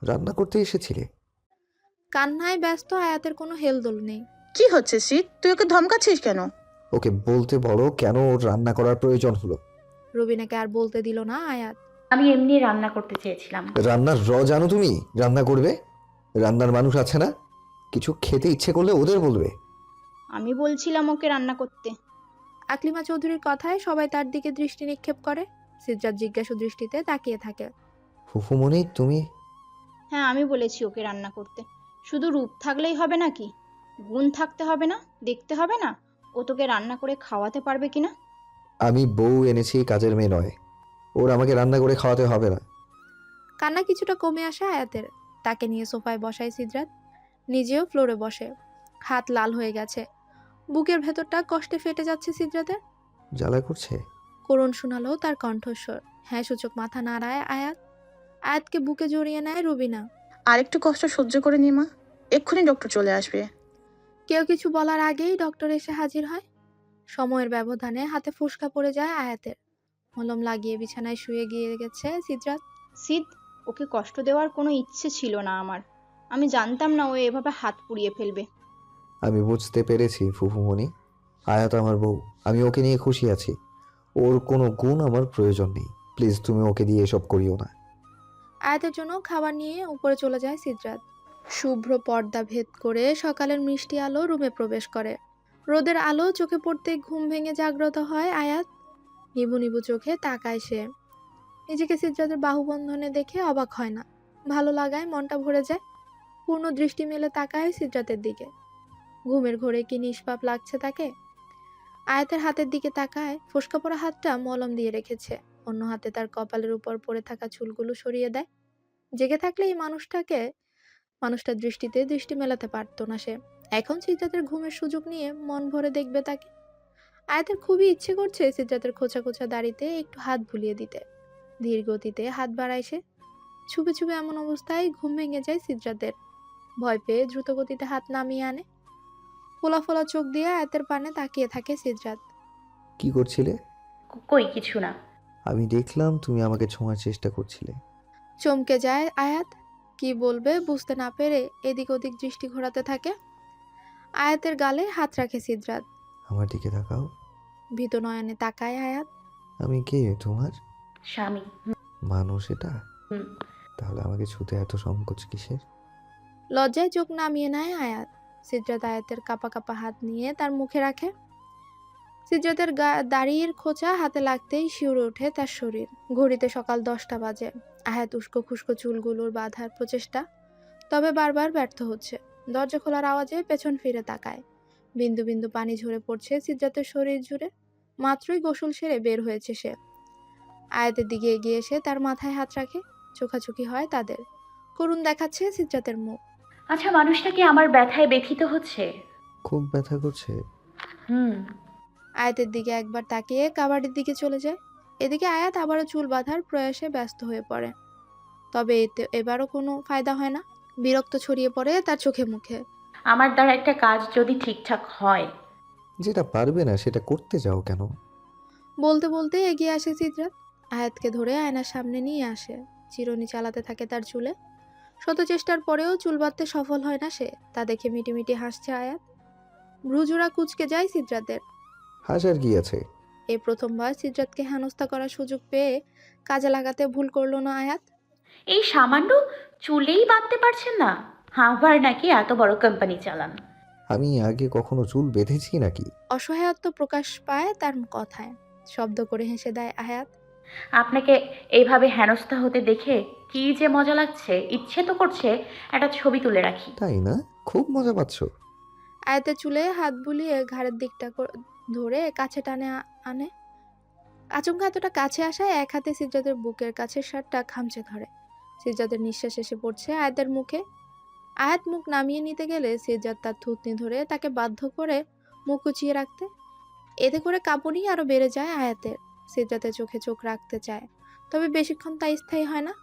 রান্না করতে এসেছিলে? কান্নায় ব্যস্ত আয়াতের কোনো হেলদোল নেই। কি হচ্ছে সিদ, তুই ওকে ধমকাচ্ছিস কেন? ওকে বলতে বলো কেন ওর রান্না করার প্রয়োজন হলো। রবিনাকে আর বলতে দিল না আয়াত। আমি এমনি রান্না করতে চেয়েছিলাম। রান্নার জানো তুমি? রান্না করবে? রান্নার মানুষ আছে না? কিছু খেতে ইচ্ছে করলে ওদের বলবে। আমি বলছিলাম ওকে রান্না করতে। আকলিমা চৌধুরীর কথায় সবাই তার দিকে দৃষ্টি নিক্ষেপ করে। সিদ্ধার্থ জিজ্ঞাসু দৃষ্টিতে তাকিয়ে থাকে। ফুফুমণি তুমি? হ্যাঁ, আমি বলেছি ওকে রান্না করতে। শুধু রূপ থাকলেই হবে নাকি? গুণ থাকতে হবে না? দেখতে হবে না ও তোকে রান্না করে খাওয়াতে পারবে কিনা? আমি বউ এনেছি, কাজের মেয়ে নয়। ওর আমাকে রান্না করে খাওয়াতে হবে না। কান্না কিছুটা কমে আসে আয়াতের। তাকে নিয়ে সোফায় বসায় সিদ্ধার্থ। নিজেও ফ্লোরে বসে। হাত লাল হয়ে গেছে। বুকের ভেতরটা কষ্টে ফেটে যাচ্ছে সিদ্ধার্থের। জ্বালা করছে? করুণ শোনালো তার কণ্ঠস্বর। হ্যাঁ সূচক মাথা নাড়ায় আয়াত। আয়াতকে বুকে জড়িয়ে নেয় রুবিনা। আর একটু কষ্ট সহ্য করে নি মা, এক্ষুনি ডক্টর চলে আসবে। কেউ কিছু বলার আগেই ডক্টর এসে হাজির হয়। সময়ের ব্যবধানে হাতে ফোসকা পড়ে যায় আয়াতের। মলম লাগিয়ে বিছানায় শুয়ে গিয়ে গেছে সিদ্ধার্থ। সিদ, ওকে কষ্ট দেওয়ার কোনো ইচ্ছে ছিল না আমার। আমি জানতাম না ও এভাবে হাত পুড়িয়ে ফেলবে। আমি বুঝতে পেরেছি ফুফুমণি। আয়াত আমার বউ, আমি ওকে নিয়ে খুশি আছি। ওর কোনো গুণ আমার প্রয়োজন নেই। প্লিজ তুমি ওকে দিয়ে এসব করিও না। আয়াতের জন্য খাবার নিয়ে উপরে চলে যায় সিদ্ধার্থ। শুভ্র পর্দা ভেদ করে সকালের মিষ্টি আলো রুমে প্রবেশ করে। রোদের আলো চোখে পড়তেই ঘুম ভেঙে জাগ্রত হয় আয়াত। নিবু নিবু চোখে তাকায় সে। নিজেকে সিদ্ধার্থের বাহুবন্ধনে দেখে অবাক হয় না। ভালো লাগায় মনটা ভরে যায়। পূর্ণ দৃষ্টি মেলে তাকায় সিদ্ধার্থের দিকে। ঘুমের ঘোরে কি নিষ্পাপ লাগছে তাকে। আয়াতের হাতের দিকে তাকায়। ফোসকা পড়া হাতটা মলম দিয়ে রেখেছে। অন্য হাতে তার কপালের উপর পড়ে থাকা চুলগুলো সরিয়ে দেয়। জেগে থাকলে এই মানুষটার দৃষ্টিতে দৃষ্টি মেলাতে পারতো না সে। এখন সিদ্ধার্থের ঘুমের সুযোগ নিয়ে মন ভরে দেখবে তাকে। আয়াতের খুবই ইচ্ছে করছে সিদ্ধার্থের খোঁচা খোঁচা দাড়িতে একটু হাত বুলিয়ে দিতে। ধীর গতিতে হাত বাড়ায় সে। ছুপে ছুপে এমন অবস্থায় ঘুম ভেঙে যায় সিদ্ধার্থের। ভয় পেয়ে দ্রুত গতিতে হাত নামিয়ে আনে। ফোলা ফোলা চোখ দিয়ে আয়াতের পানে তাকিয়ে থাকে সিদ্ধার্থ। কি করছিলে? কই কিছু না। আমি দেখলাম তুমি আমাকে ছোঁয়ার চেষ্টা করছিলে। চমকে যায় আয়াত। কি বলবে বুঝতে না পেরে এদিক ওদিক দৃষ্টি ঘোরাতে থাকে। আয়াতের গালে হাত রাখে সিদ্ধার্থ। আমার দিকে তাকাও। ভীত নয়নে তাকায় আয়াত। আমি কে তোমার? স্বামী। মানুষ এটা? হুম। তাহলে আমাকে ছুতে এত সংকোচ কিসের? লজ্জায় চোখ নামিয়ে নেয় আয়াত। সিদ্ধার্থ আয়াতের কাপা কাপা হাত নিয়ে তার মুখে রাখে। সিদ্ধার্থের দাড়ির খোঁচা হাতে লাগতেই শিউরে ওঠে তার শরীর। ঘড়িতে সকাল 10টা বাজে। আয়াত উস্কো খুস্কো চুলগুলোর বাঁধার প্রচেষ্টা, তবে বারবার ব্যর্থ হচ্ছে। দরজা খোলার আওয়াজে পেছন ফিরে তাকায়। বিন্দু বিন্দু পানি ঝরে পড়ছে সিদ্ধার্থের শরীর জুড়ে। মাত্রই গোসল সেরে বের হয়েছে সে। আয়াতের দিকে এগিয়ে এসে তার মাথায় হাত রাখে। চোখাচোখি হয় তাদের। করুণ দেখাচ্ছে সিদ্ধার্থের মুখ। আচ্ছা, মানুষটা কি আমার ব্যথায় ব্যথিত হচ্ছে? খুব ব্যথা করছে? হুম। আয়াতের দিকে একবার তাকিয়ে কাবাডির দিকে চলে যায়। এদিকে আয়াত আবারও চুল বাঁধার প্রয়াসে ব্যস্ত হয়ে পড়ে। তবে এতে এবারও কোনো ফায়দা হয় না। বিরক্ত ছড়িয়ে পড়ে তার চোখে মুখে। আমার দ্বারা একটা কাজ যদি ঠিকঠাক হয়। যেটা পারবে না সেটা করতে যাও কেন? বলতে বলতে এগিয়ে আসে সিদ্ধার্থ। আয়াতকে ধরে আয়নার সামনে নিয়ে আসে। চিরুনি চালাতে থাকে তার চুলে। শত চেষ্টার পরেও চুল বাঁধতে সফল হয় না সে। তা দেখে মিটিমিটি হাসছে আয়াত। ভ্রুজোড়া কুঁচকে যায় সিদ্ধার্থের। হাসার কি আছে? এই প্রথমবার সিদ্ধার্থকে হেনস্থা করার সুযোগ পেয়ে কাজে লাগাতে ভুল করলো না আয়াত। এই সামান্য চুলেই বাঁধতে পারছেন না, আবার নাকি এত বড় কোম্পানি চালান। আমি আগে কখনো চুল বেঁধেছি নাকি? অসহায়ত্ব প্রকাশ পায় তার কথায়। শব্দ করে হেসে দেয় আয়াত। আপনাকে এইভাবে হেনস্থা হতে দেখে কি যে মজা লাগছে, ইচ্ছে তো করছে একটা ছবি তুলে রাখি। তাই না? খুব মজা পাচ্ছ? আয়াতের চুলে হাত বুলিয়ে ঘাড়ের দিকটা ধরে কাছে টানে আনে। আচমকা এতটা কাছে আসায় এক হাতে সিজ্জাদের বুকের কাছে শার্টটা খামচে ধরে। সিজ্জাদের নিঃশ্বাস এসে পড়ছে আয়াতের মুখে। আয়াত মুখ নামিয়ে নিতে গেলে সিজ্জাদ তার থুতনি ধরে তাকে বাধ্য করে মুখ উঁচিয়ে রাখতে। এতে করে কাঁপুনি আরো বেড়ে যায় আয়াতের। সিজ্জাদের চোখে চোখ রাখতে চায়, তবে বেশিক্ষণ তা স্থায়ী হয় না।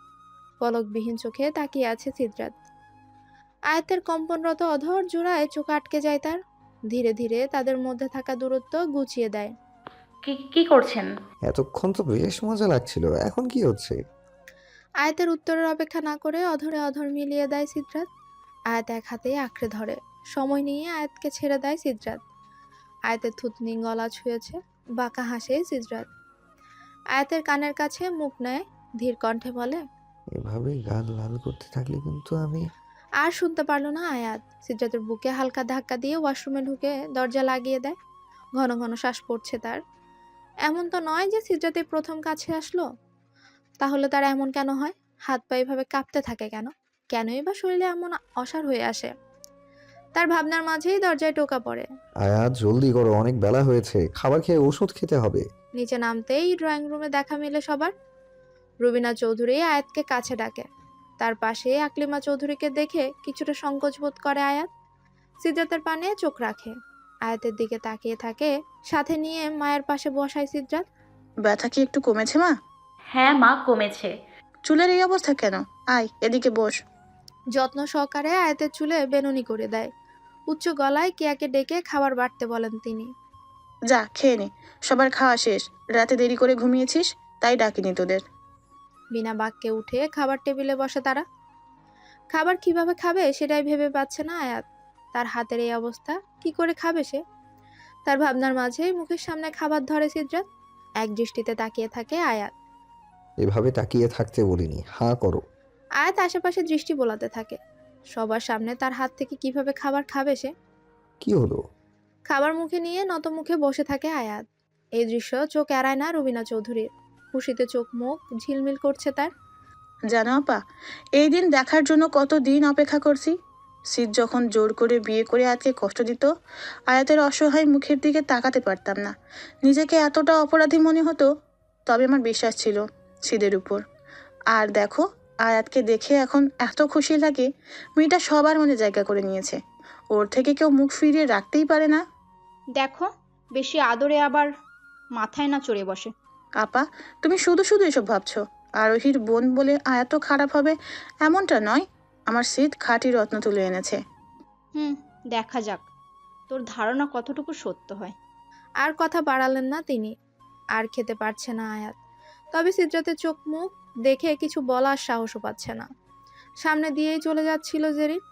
পলকবিহীন চোখে তাকিয়ে আছে সিদ্ধার্থ। আয়াতের কম্পনরত অধর জোড়ায় চোখ আটকে যায় তার। ধীরে ধীরে তাদের মধ্যে থাকা দূরত্ব গুছিয়ে দেয়। কি কি করছেন? এতক্ষণ তো বেশ মজা লাগছিল, এখন কি হচ্ছে? আয়াতের উত্তরের অপেক্ষা না করে অধরে অধর মিলিয়ে দেয় সিদ্রাত। আয়াত এক হাতে আঁকড়ে ধরে। সময় নিয়ে আয়াতকে ছেড়ে দেয় সিদ্রাত। আয়াতের থুতনি গলা ছুঁয়েছে। বাঁকা হাসে সিদ্রাত। আয়াতের কানের কাছে মুখ নেয়, ধীর কণ্ঠে বলে, এভাবে গাল লাল করতে থাকলে কিন্তু আমি। আর শুনতে পারল না আয়াত। সিদ্রাতের বুকে হালকা ধাক্কা দিয়ে ওয়াশরুমে ঢুকে দরজা লাগিয়ে দেয়। ঘন ঘন শ্বাস পড়ছে তার। এমন তো নয় যে সিদ্রাতের প্রথম কাছে আসলো। তাহলে তার এমন কেন হয়? হাত পা এভাবে কাঁপতে থাকে কেন? কেনই বা শরীরে এমন অসাড় হয়ে আসে? তার ভাবনার মাঝেই দরজায় টোকা পড়ে। আয়াত জলদি করো, অনেক বেলা হয়েছে, খাবার খেয়ে ওষুধ খেতে হবে। নিচে নামতেই ড্রয়িং রুমে দেখা মিলে সবার। রুবিনা চৌধুরী আয়াতকে কাছে ডাকে। তার পাশে আকলিমা চৌধুরীকে দেখে কিছুটা সংকোচ বোধ করে আয়াত। সিদ্রাতের পানে চোখ রাখে। আয়াতের দিকে তাকিয়ে থাকে। সাথে নিয়ে মায়ের পাশে বসায় সিদ্রাত। ব্যথা কি একটু কমেছে মা? হ্যাঁ মা, কমেছে। চুলের এই অবস্থা কেন? আয় এদিকে বস। যত্ন সহকারে আয়াতের চুলে বেনুনি করে দেয়। উচ্চ গলায় কেয়াকে ডেকে খাবার বাড়তে বলেন তিনি। যা খেয়ে নে, সবার খাওয়া শেষ। রাতে দেরি করে ঘুমিয়েছিস, তাই ডাকিনি তোদের। বিনা বাক্যে উঠে খাবার টেবিলে বসে তারা। খাবার কিভাবে খাবে সেটাই ভেবে পাচ্ছে না আয়াত। তার হাতের এই অবস্থা, কি করে খাবে সে? তার ভাবনার মাঝেই মুখের সামনে খাবার ধরে সিদ্রাত। এক দৃষ্টিতে তাকিয়ে থাকে আয়াত। এভাবে তাকিয়ে থাকতে বলিনি, হাঁ করো। আয়াত আশেপাশে দৃষ্টি বোলাতে থাকে। সবার সামনে তার হাত থেকে কিভাবে খাবার খাবে সে? কি হলো? খাবার মুখে নিয়ে নত মুখে বসে থাকে আয়াত। এই দৃশ্য চোখ এড়ায় না রুবিনা চৌধুরীর। খুশিতে চোখ মুখ ঝিলমিল করছে তার। জানো আপা, এই দিন দেখার জন্য কত দিন অপেক্ষা করছি। সিদ যখন জোর করে বিয়ে করে আজকে কষ্ট দিত, আয়াতের অসহায় মুখের দিকে তাকাতে পারতাম না। নিজেকে এতটা অপরাধী মনে হতো। তবে আমার বিশ্বাস ছিল সিদের উপর। আর দেখো, আয়াতকে দেখে এখন এত খুশি লাগে। মেয়েটা সবার মনে জায়গা করে নিয়েছে। ওর থেকে কেউ মুখ ফিরিয়ে রাখতেই পারে না। দেখো, বেশি আদরে আবার মাথায় না চড়ে বসে। আপা, তুমি শুধু শুধু এসব ভাবছো। আরোহীর বোন বলে আয়াত খারাপ হবে এমনটা নয়। আমার সিদ খাঁটি রত্ন তুলে এনেছে। দেখা যাক তোর ধারণা কতটুকু সত্য হয়। আর কথা বাড়ালেন না তিনি। আর খেতে পারছে না আয়াত। তবে সিদ্রাতের চোখ মুখ দেখে কিছু বলার সাহসও পাচ্ছে না। সামনে দিয়েই চলে যাচ্ছিল জেরিন।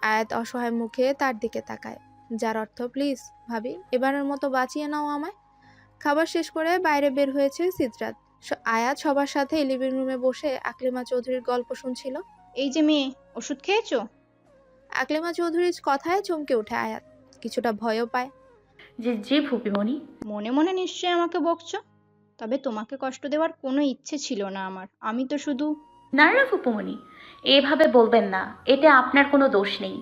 আয়াত অসহায় মুখে তার দিকে তাকায়, যার অর্থ, প্লিজ ভাবি, এবারের মতো বাঁচিয়ে নাও আমায়। খাবার শেষ করে বাইরে বের হয়েছে সিদ্রাত। আয়াত সবার সাথে লিভিং রুমে বসে আকলিমা চৌধুরীর গল্প শুনছিল। এই যে মেয়ে, ওষুধ খেয়েছো? আকলিমা চৌধুরীর কথায় চমকে ওঠে আয়াত। কিছুটা ভয়ও পায়। জি জি ফুপিমণি। মনে মনে নিশ্চয়ই আমাকে বকছো। তবে তোমাকে কষ্ট দেওয়ার কোনো ইচ্ছে ছিল না আমার। আমি তো শুধু। না না ফুপুমণি, এভাবে বলবেন না। এতে আপনার কোনো দোষ নেই।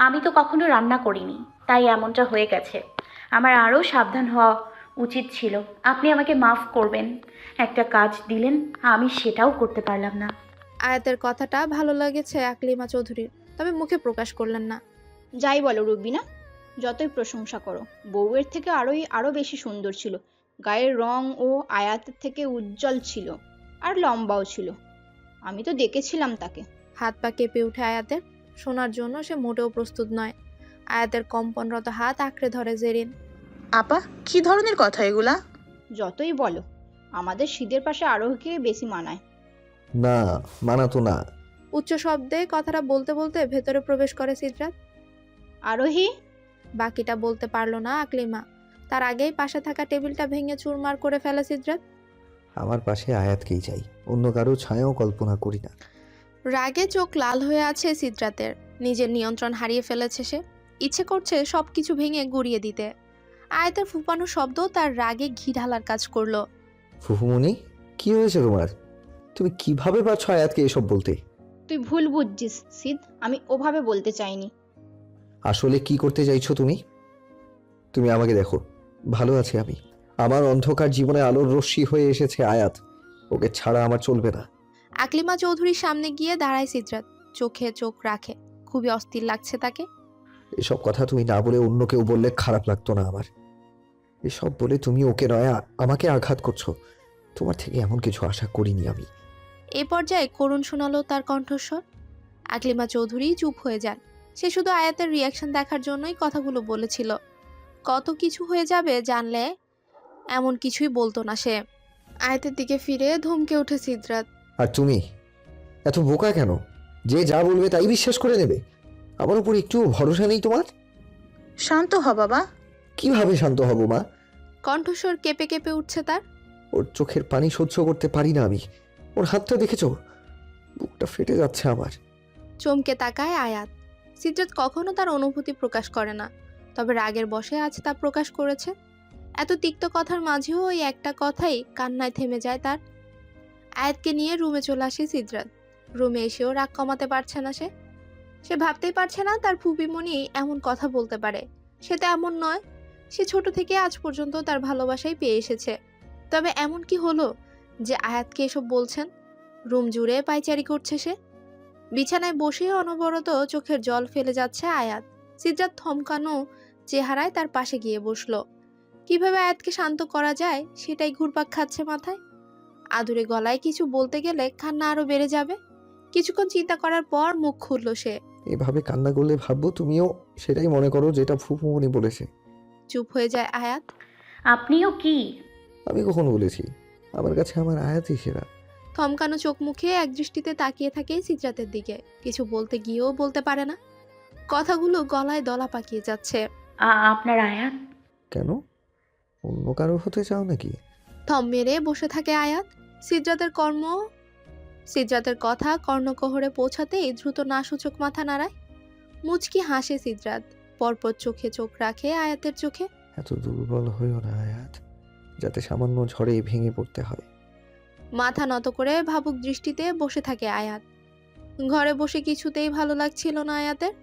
আমি তো কখনো রান্না করিনি, তাই এমনটা হয়ে গেছে। আমার আরও সাবধান হওয়া উচিত ছিল। আপনি আমাকে মাফ করবেন। একটা কাজ দিলেন, আমি সেটাও করতে পারলাম না। আয়াতের কথাটা ভালো লেগেছে আকলিমা চৌধুরীর, তবে মুখে প্রকাশ করলেন না। যাই বলো রুবিনা, যতই প্রশংসা করো, বউয়ের থেকে আরো বেশি সুন্দর ছিল। গায়ের রং ও আয়াতের থেকে উজ্জ্বল ছিল, আর লম্বাও ছিল। আমি তো দেখেছিলাম তাকে। হাত পা কেঁপে উঠে আয়াতের। শোনার জন্য সে মোটেও প্রস্তুত নয়। আয়াতের কম্পনরত হাত আঁকড়ে ধরে জেরিন। আপা, কি ধরনের কথা এগুলা? যতই বলো, আমাদের শীতের পাশে আরোহীকে বেশি মানায়। না, মানাতো না। উচ্চ শব্দে কথাটা বলতে বলতে ভেতরে প্রবেশ করে সিদ্রাত। আরোহী। বাকিটা বলতে পারলো না আকলিমা। তার আগেই পাশে থাকা টেবিলটা ভেঙে চুরমার করে ফেলে সিদ্রাত। আমার পাশে আয়াতকেই চাই, অন্য কারো ছায়াও কল্পনা করি না। রাগে চোখ লাল হয়ে আছে সিদ্রাতের। নিজের নিয়ন্ত্রণ হারিয়ে ফেলেছে সে। ইচ্ছে করছে সবকিছু ভেঙে গুড়িয়ে দিতে। আয়াতের ফুপানো শব্দ তার রাগে ঘি ঢালার কাজ করলো। ফুফুমণি, কি হয়েছে তোমার? তুমি কিভাবে পারছো আয়াতকে এসব বলতে? তুই ভুল বুঝছিস সিদ, আমি ওভাবে বলতে চাইনি। আসলে কি করতে চাইছো তুমি? তুমি আমাকে দেখো, ভালো আছি আমি। আমার অন্ধকার জীবনে আলোর রশ্মি হয়ে এসেছে আয়াত। ওকে ছাড়া আমার চলবে না। আকলিমা চৌধুরীর সামনে গিয়ে দাঁড়ায় সিদ্রাত। চোখে চোখ রাখে। খুবই অস্থির লাগছে তাকে। এসব কথা তুমি না বলে অন্য কেউ বললে খারাপ লাগতো না আমার। এসব বলে তুমি ওকে নয় আমাকে আঘাত করছো। তোমার থেকে এমন কিছু আশা করিনি আমি। এ পর্যায়ে করুণ শোনালো তার কণ্ঠস্বর। আকলিমা চৌধুরী চুপ হয়ে যান। সে শুধু আয়াতের রিয়াকশন দেখার জন্যই কথাগুলো বলেছিল। কত কিছু হয়ে যাবে জানলে এমন কিছুই বলতো না সে। আয়াতের দিকে ফিরে ধমকে ওঠে সিদ্রাত। আর তুমি এত বোকা কেন? যে যা বলবে তাই বিশ্বাস করে নেবে? আমার উপর একটুও ভরসা নেই তোমার? শান্ত হ বাবা। কিভাবে শান্ত হব মা? কণ্ঠস্বর কেঁপে কেঁপে উঠছে তার। ওর চোখের পানি সহ্য করতে পারি না আমি। ওর হাতটা দেখেছো? বুকটা ফেটে যাচ্ছে আমার। চমকে তাকায় আয়াত। সিদ্রাত কখনো তার অনুভূতি প্রকাশ করে না, তবে রাগের বশে আজ তা প্রকাশ করেছে। এত তিক্ত কথার মাঝেও ওই একটা কথাই কান্নায় থেমে যায় তার। আয়াতকে নিয়ে রুমে চলে আসে সিদ্রাত। রুমে এসেও রাগ কমাতে পারছে না সে। সে ভাবতেই পারছে না তার ফুপিমণি এমন কথা বলতে পারে। সে তো এমন নয়। সে ছোট থেকে আজ পর্যন্ত তার ভালোবাসাই পেয়ে এসেছে। তবে এমন কি হলো যে আয়াতকে এসব বলছেন? রুম জুড়ে পায়চারি করছে সে। বিছানায় বসে অনবরত চোখের জল ফেলে যাচ্ছে আয়াত। সিদ্রাত থমকানো চেহারায় তার পাশে গিয়ে বসলো। কিভাবে আয়াতকে শান্ত করা যায় সেটাই ঘুরপাক খাচ্ছে মাথায়। আদুরে গলায় কিছু বলতে গেলে কান্না আরো বেড়ে যাবে। কিছুক্ষণ চিন্তা করার পর মুখ খুলল সে। এভাবে কান্না করলে ভাববো তুমিও সেটাই মনে করো যেটা ফুফুমণি বলেছে। চুপ হয়ে যায় আয়াত। আপনিও কি? আমি কখন বলেছি? আমার কাছে আমার আয়াতই সেরা। থমকানো চোখ মুখে একদৃষ্টিতে তাকিয়ে থাকে সিদ্রাতের দিকে। কিছু বলতে গিয়েও বলতে পারে না। কথাগুলো গলায় দলা পাকিয়ে যাচ্ছে। আপনার আয়াত? কেন? অন্য কারো হতে চাও নাকি? থম মেরে বসে থাকে আয়াত। সিদ্রাতের কথা কর্ণকহরে পৌঁছাতেই দ্রুত নাসূচক মাথা নাড়ায়। মুচকি হাসে সিদ্রাত। পরপর চোখে চোখ রাখে আয়াতের চোখে। এত দুর্বল হইও না আয়াত, যাতে সামান্য ঝড়ে ভেঙে পড়তে হয়। মাথা নত করে ভাবুক দৃষ্টিতে বসে থাকে আয়াত। ঘরে বসে কিছুতেই ভালো লাগছিল না আয়াতের।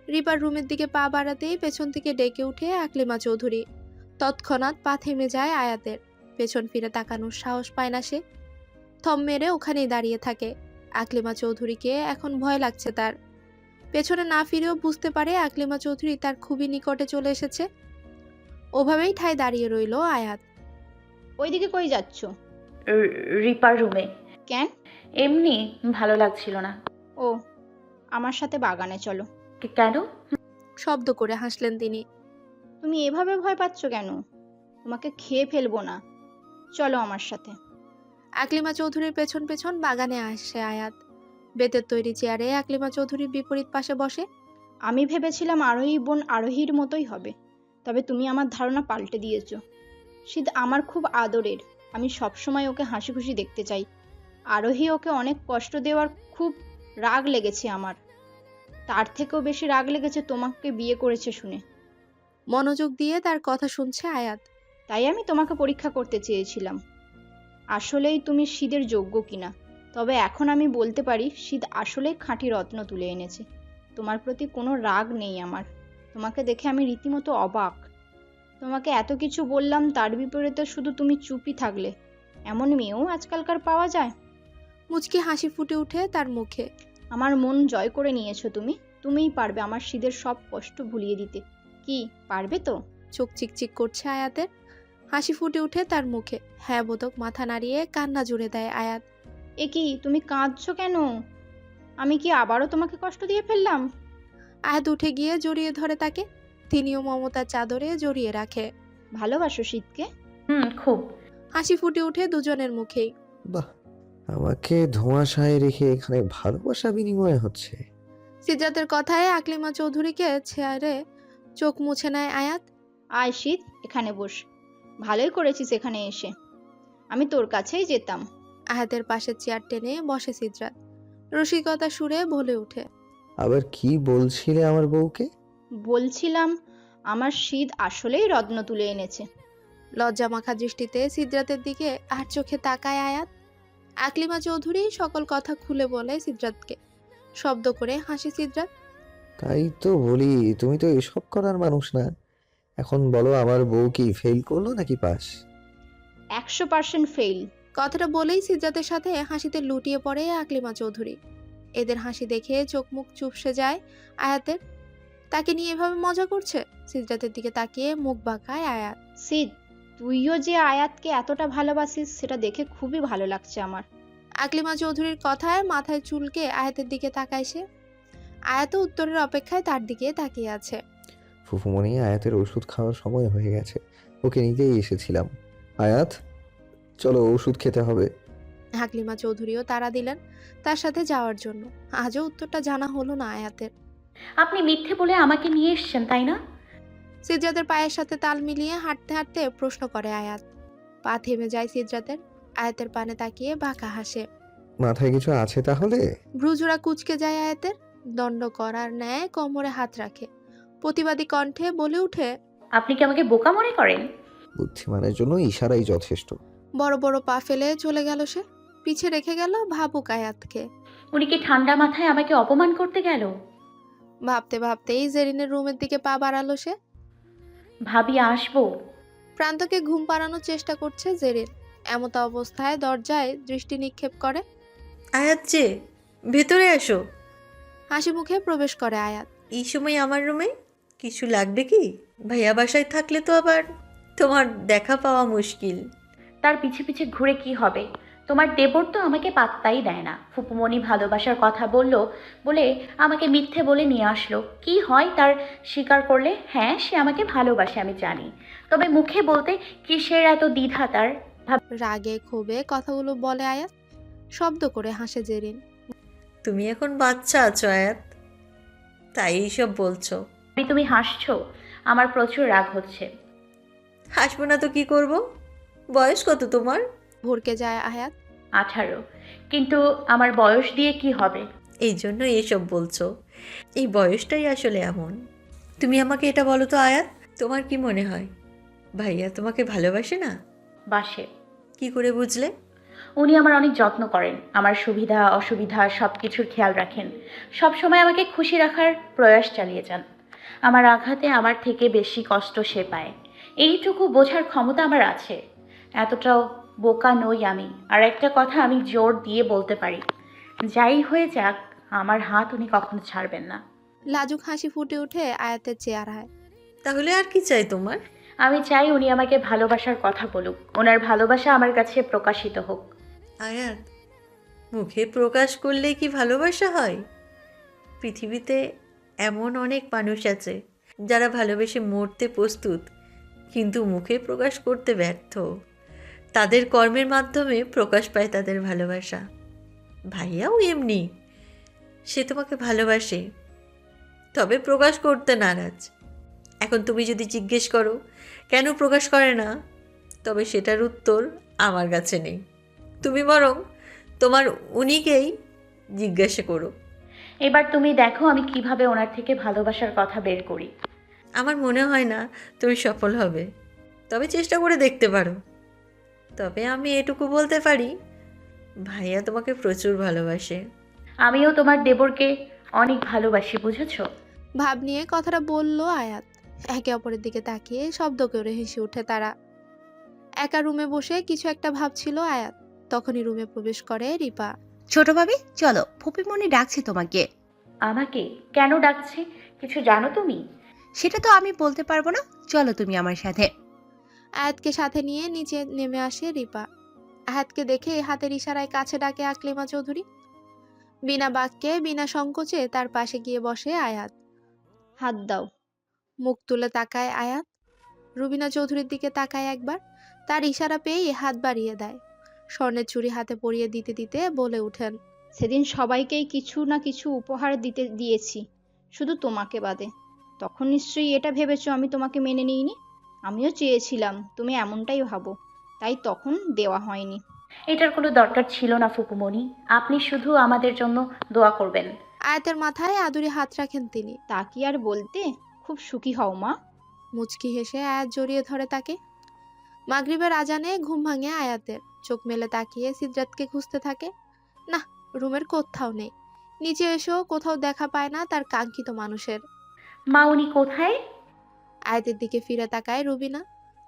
রিপার রুমের দিকে পা বাড়াতেই পেছন থেকে ডেকে উঠে আকলিমা চৌধুরী। তৎক্ষণাৎ পা থেমে যায় আয়াতের। পেছন ফিরে তাকানোর সাহস পায় না সে। থম মেরে ওখানেই দাঁড়িয়ে থাকে। আকলিমা চৌধুরীকে এখন ভয় লাগছে তার। পেছনে না ফিরেও বুঝতে পারে আকলিমা চৌধুরী তার খুবই নিকটে চলে এসেছে। ওভাবেই ঠায় দাঁড়িয়ে রইল আয়াত। ওইদিকে কই যাচ্ছ? রিপার রুমে। কেন? এমনি ভালো লাগছিল না। ও, আমার সাথে বাগানে চলো। কেন? শব্দ করে হাসলেন তিনি। তুমি এভাবে ভয় পাচ্ছ কেন? তোমাকে খেয়ে ফেলবো না, চলো আমার সাথে। আকলিমা চৌধুরীর পেছন পেছন বাগানে আসে আয়াত। বেতের তৈরি চেয়ারে আকলিমা চৌধুরীর বিপরীত পাশে বসে। আমি ভেবেছিলাম আরোহী বোন আরোহীর মতোই হবে, তবে তুমি আমার ধারণা পাল্টে দিয়েছো। সিদ আমার খুব আদরের, আমি সবসময় ওকে হাসি খুশি দেখতে চাই। আরোহী ওকে অনেক কষ্ট দেওয়ার খুব রাগ লেগেছে আমার। তার থেকেও বেশি রাগ লেগেছে তোমাকে বিয়ে করেছে শুনে। মনোযোগ দিয়ে তার কথা শুনছে আয়াত। তাই আমি তোমাকে পরীক্ষা করতে চেয়েছিলাম আসলেই তুমি সিদের যোগ্য কিনা। তবে এখন আমি বলতে পারি সিদ আসলেই খাঁটি রত্ন তুলে এনেছে। তোমার প্রতি কোনো রাগ নেই আমার। তোমাকে দেখে আমি রীতিমতো অবাক। তোমাকে এত কিছু বললাম, তার বিপরীতে শুধু তুমি চুপই থাকলে। এমন মেয়েও আজকালকার পাওয়া যায়। মুচকি হাসি ফুটে উঠে তার মুখে। আমার মন জয় করে নিয়েছো তুমি। তুমিই পারবে আমার সিদের সব কষ্ট ভুলিয়ে দিতে। কি পারবে তো? চোখ চিকচিক করছে আয়াতের। হাসি ফুটে উঠে তার মুখে। হ্যাঁ বোধক মাথা নাড়িয়ে কান্না জুড়ে দেয় আয়াত। এ কি, তুমি কাঁদছো কেন? আমি কি আবারও তোমাকে কষ্ট দিয়ে ফেললাম? আয়াত উঠে গিয়ে জড়িয়ে ধরে তাকে। তিনিও মমতার চাদরে জড়িয়ে রাখে। ভালোবাসো শীতকে? খুব। হাসি ফুটে উঠে দুজনের মুখেই। বাহ, আমাকে ধোঁয়াশায় রেখে এখানে ভালোবাসা বিনিময় হচ্ছে। সিদ্রাতের কথায় আকলিমা চৌধুরীকে ছেড়ে চোখ মুছে নেয় আয়াত। আয় শীত, এখানে বস। ভালোই করেছিস এখানে এসে, আমি তোর কাছেই যেতাম। আয়াতের পাশে চেয়ার টেনে বসে সিদ্রাত। রসিকতা সুরে বলে ওঠে। আবার কি বলছিলে আমার বউকে? বলছিলাম আমার শীত আসলেই রত্ন তুলে এনেছে। লজ্জা মাখা দৃষ্টিতে সিদ্রাতের দিকে আর চোখে তাকায় আয়াত। আকলিমা চৌধুরী সকল কথা খুলে বলে সিদ্রাতকে। শব্দ করে হাসি সিদ্রাত। তাই তো বলি, তুমি তো এসব করার মানুষ না। এখন বলো, আমার বউ কি ফেল করলো নাকি পাস? 100% ফেল। কথাটা বলেই সিদ্রাতের সাথে হাসিতে লুটিয়ে পড়ে আকলিমা চৌধুরী। এদের হাসি দেখে চোখ মুখ চুপসে যায় আয়াতের। তাকে নিয়ে এভাবে মজা করছে। সিদ্রাতের দিকে তাকিয়ে মুখ বাঁকায় আয়াত। শীত, তুইও যে আয়াতকে এতটা ভালোবাসিস সেটা দেখে খুবই ভালো লাগছে আমার। আকলিমা চৌধুরীর কথায় মাথায় চুলকে আয়াতের দিকে তাকায় সে। আয়াতও উত্তরের অপেক্ষায় তার দিকে তাকিয়ে আছে। ফুফুমণি, আয়াতের ওষুধ খাওয়ার সময় হয়ে গেছে, ওকে নিতেই এসেছিলাম। আয়াত, চলো ওষুধ খেতে হবে। হাকলিমা চৌধুরীও তাড়া দিলেন তার সাথে যাওয়ার জন্য। আজও উত্তরটা জানা হলো না আয়াতের। আপনি মিথ্যে বলে আমাকে নিয়ে এসেছেন তাই না? সিদ্রাতের পায়ের সাথে তাল মিলিয়ে হাঁটতে হাঁটতে প্রশ্ন করে আয়াত। পা থেমে যায় সিদ্রাতের। আয়াতের পানে তাকিয়ে বাঁকা হাসে। মাথায় কিছু আছে তাহলে? ভ্রুজোড়া কুঁচকে যায় আয়াতের। দণ্ড করার ন্যায় কোমরে হাত রাখে। প্রতিবাদী কণ্ঠে বলে উঠে, আপনি কি আমাকে বোকা মনে করেন? বুদ্ধিমানের জন্য ইশারাই যথেষ্ট। বড় বড় পা ফেলে চলে গেল সে। পিছে রেখে গেল ভাবুক আয়াতকে। উনি কি ঠান্ডা মাথায় আমাকে অপমান করতে গেল? ভাবতে ভাবতেই জেরিনের রুমের দিকে পা বাড়ালো সে। ভাবি আসবো। প্রান্তকে ঘুম পাড়ানোর চেষ্টা করছে জেরিন। এমতা অবস্থায় দরজায় দৃষ্টি নিক্ষেপ করে। আয়াত যে, ভেতরে আসো। হাসি মুখে প্রবেশ করে আয়াত। এই সময় আমার রুমে কিছু লাগবে কি? ভাইয়া বাসায় থাকলে তো আবার তোমার দেখা পাওয়া মুশকিল। তার পিছে পিছে ঘুরে কি হবে? তোমার দেবর তো আমাকে পাত্তাই দেয় না। ফুপুমণি ভালোবাসার কথা বলে আমাকে মিথ্যে বলে নিয়ে আসলো। কি হয় তার স্বীকার করলে? হ্যাঁ, সে আমাকে ভালোবাসে আমি জানি, তবে মুখে বলতে কিসের এত দ্বিধা তার? রাগে ক্ষোভে কথাগুলো বলে আয়াত। শব্দ করে হাসে জেরিন। তুমি এখন বাচ্চা আছো আয়াত, তাই এইসব বলছো। তুমি হাসছো? আমার প্রচুর রাগ হচ্ছে। হাসবো না তো কি করব? বয়স কত তোমার? ভরকে যায় আয়াত। 18। কিন্তু আমার বয়স দিয়ে কি হবে? এই জন্য এসব বলছো। এই বয়সটাই আসলে এমন। তুমি আমাকে এটা বলো তো আয়াত, তোমার কি মনে হয় ভাইয়া তোমাকে ভালোবাসে না? বাসে। কি করে বুঝলে? উনি আমার অনেক যত্ন করেন, আমার সুবিধা অসুবিধা সব কিছুর খেয়াল রাখেন, সব সময় আমাকে খুশি রাখার প্রয়াস চালিয়ে যান। আমার আঘাতে আমার থেকে বেশি কষ্ট সে পায়, এইটুকু বোঝার ক্ষমতা আমার আছে। এতটাও বোকা নই আমি। আর একটা কথা আমি জোর দিয়ে বলতে পারি, যাই হয়ে যাক আমার হাত উনি কখনো ছাড়বেন না। লাজুক হাসি ফুটে ওঠে আয়াতের চেহারায়। তাহলে আর কি চাই তোমার? আমি চাই উনি আমাকে ভালোবাসার কথা বলুক, ওনার ভালোবাসা আমার কাছে প্রকাশিত হোক। আয়াত, মুখে প্রকাশ করলেই কি ভালোবাসা হয়? পৃথিবীতে এমন অনেক মানুষ আছে যারা ভালোবেসে মরতে প্রস্তুত, কিন্তু মুখে প্রকাশ করতে ব্যর্থ। তাদের কর্মের মাধ্যমে প্রকাশ পায় তাদের ভালোবাসা। ভাইয়াও এমনি, সে তোমাকে ভালোবাসে, তবে প্রকাশ করতে নারাজ। এখন তুমি যদি জিজ্ঞেস করো কেন প্রকাশ করে না, তবে সেটার উত্তর আমার কাছে নেই। তুমি বরং তোমার উনিকেই জিজ্ঞাসা করো। এবার তুমি দেখো আমি কিভাবে ওনার থেকে ভালোবাসার কথা বের করি। আমার মনে হয় না তুমি সফল হবে, তবে চেষ্টা করে দেখতে পারো। তবে আমি এটুকু বলতে পারি, ভাইয়া তোমাকে প্রচুর ভালোবাসে। আমিও তোমার দেবরকে অনেক ভালোবাসি, বুঝেছো? ভাব নিয়ে কথাটা বলল আয়াত। একে অপরের দিকে তাকিয়ে শব্দ করে হেসে ওঠে তারা। একা রুমে বসে কিছু একটা ভাবছিল আয়াত। তখনই রুমে প্রবেশ করে রিপা। ছোট ভাবি চলো, ফুপিমণি ডাকছে তোমাকে। আমাকে কেন ডাকছে কিছু জানো তুমি? সেটা তো আমি বলতে পারবো না, চলো তুমি আমার সাথে। আয়াতকে সাথে নিয়ে নিচে নেমে আসে রিপা। আয়াতকে দেখে হাতের ইশারায় কাছে ডাকে আকলিমা চৌধুরী। বিনা বাক্যে বিনা সংকোচে তার পাশে গিয়ে বসে আয়াত। হাত দাও। মুখ তুলে তাকায় আয়াত। রুবিনা চৌধুরীর দিকে তাকায় একবার। তার ইশারা পেয়ে হাত বাড়িয়ে দেয়। স্বর্ণের চুড়ি হাতে পরিয়ে দিতে দিতে বলে উঠেন, সেদিন সবাইকেই কিছু না কিছু উপহার দিয়েছি, শুধু তোমাকে বাদে। তখন নিশ্চয়ই এটা ভেবেছো আমি তোমাকে মেনে নিইনি। আমিও চেয়েছিলাম তুমি এমনটাই ভাবো, তাই তখন দেওয়া হয়নি। এটার কোনো দরকার ছিল না ফুপুমণি, আপনি শুধু আমাদের জন্য দোয়া করবেন। আয়াতের মাথায় আদুরে হাত রাখেন তিনি। তা কি আর বলতে, খুব সুখী হও মা। মুচকি হেসে আয়াত জড়িয়ে ধরে তাকে। মাগরিবের আজানে ঘুম ভাঙে আয়াতের। চোখ মেলে তাকিয়ে সিদ্রাতকে খুঁজতে থাকে। না, রুমের কোথাও নেই। নিচে এসেও কোথাও দেখা পায় না তার কাঙ্ক্ষিত মানুষের। মা উনি কোথায়? আয়াতের দিকে ফিরে তাকায় রুবিনা।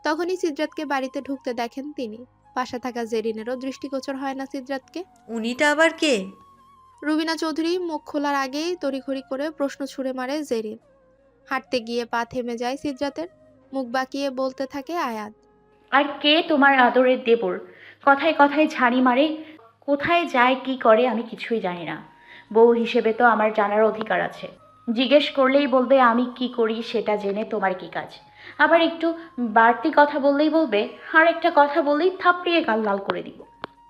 তখনই সিদ্রাতকে বাড়িতে ঢুকতে দেখেন তিনি। পাশে থাকা জেরিনেরও দৃষ্টিগোচর হয় না সিদ্রাতকে। উনিটা আবার কে? রুবিনা চৌধুরী মুখ খোলার আগেই তড়িঘড়ি করে প্রশ্ন ছুড়ে মারে জেরিন। হাঁটতে গিয়ে পা থেমে যায় সিদ্রাতের। মুখ বাঁকিয়ে বলতে থাকে আয়াত। আর কে তোমার আদরের দেবর? কথায় কথায় ঝাড়ি মারে, কোথায় যায় কি করে আমি কিছুই জানি না। বউ হিসেবে তো আমার জানার অধিকার আছে। জিজ্ঞেস করলেই বলবে আমি কি করি সেটা জেনে তোমার কি কাজ। আবার একটু বাড়তি কথা বললেই বলবে, আর একটা কথা বললেই থাপড়িয়ে গাল লাল করে দিব।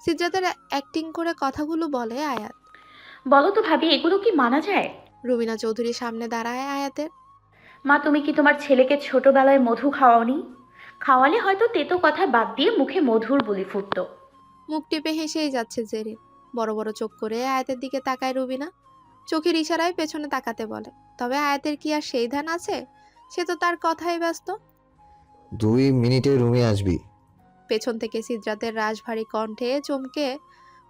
সিদ্রাতের অ্যাক্টিং করে কথাগুলো বলে আয়াত। বলো তো ভাবি, এগুলো কি মানা যায়? রুবিনা চৌধুরীর সামনে দাঁড়ায় আয়াতের। মা, তুমি কি তোমার ছেলেকে ছোটবেলায় মধু খাওয়াওনি? খাওয়ালে হয়তো তেতো কথা বাদ দিয়ে মুখে মধুর বুলি ফুটতো। মুখ টিপে হেসেই যাচ্ছে জেরিন। বড় বড় চোখ করে আয়াতের দিকে তাকায় রুবিনা। চোখের ইশারায় পেছনে তাকাতে বলে। তবে আয়াতের কি আর সেই ধ্যান আছে? সে তো তার কথায় ব্যস্ত। 2 মিনিটে রুমে আসবি। পেছন থেকে সিদ্রাতের রাশভারী কণ্ঠে চমকে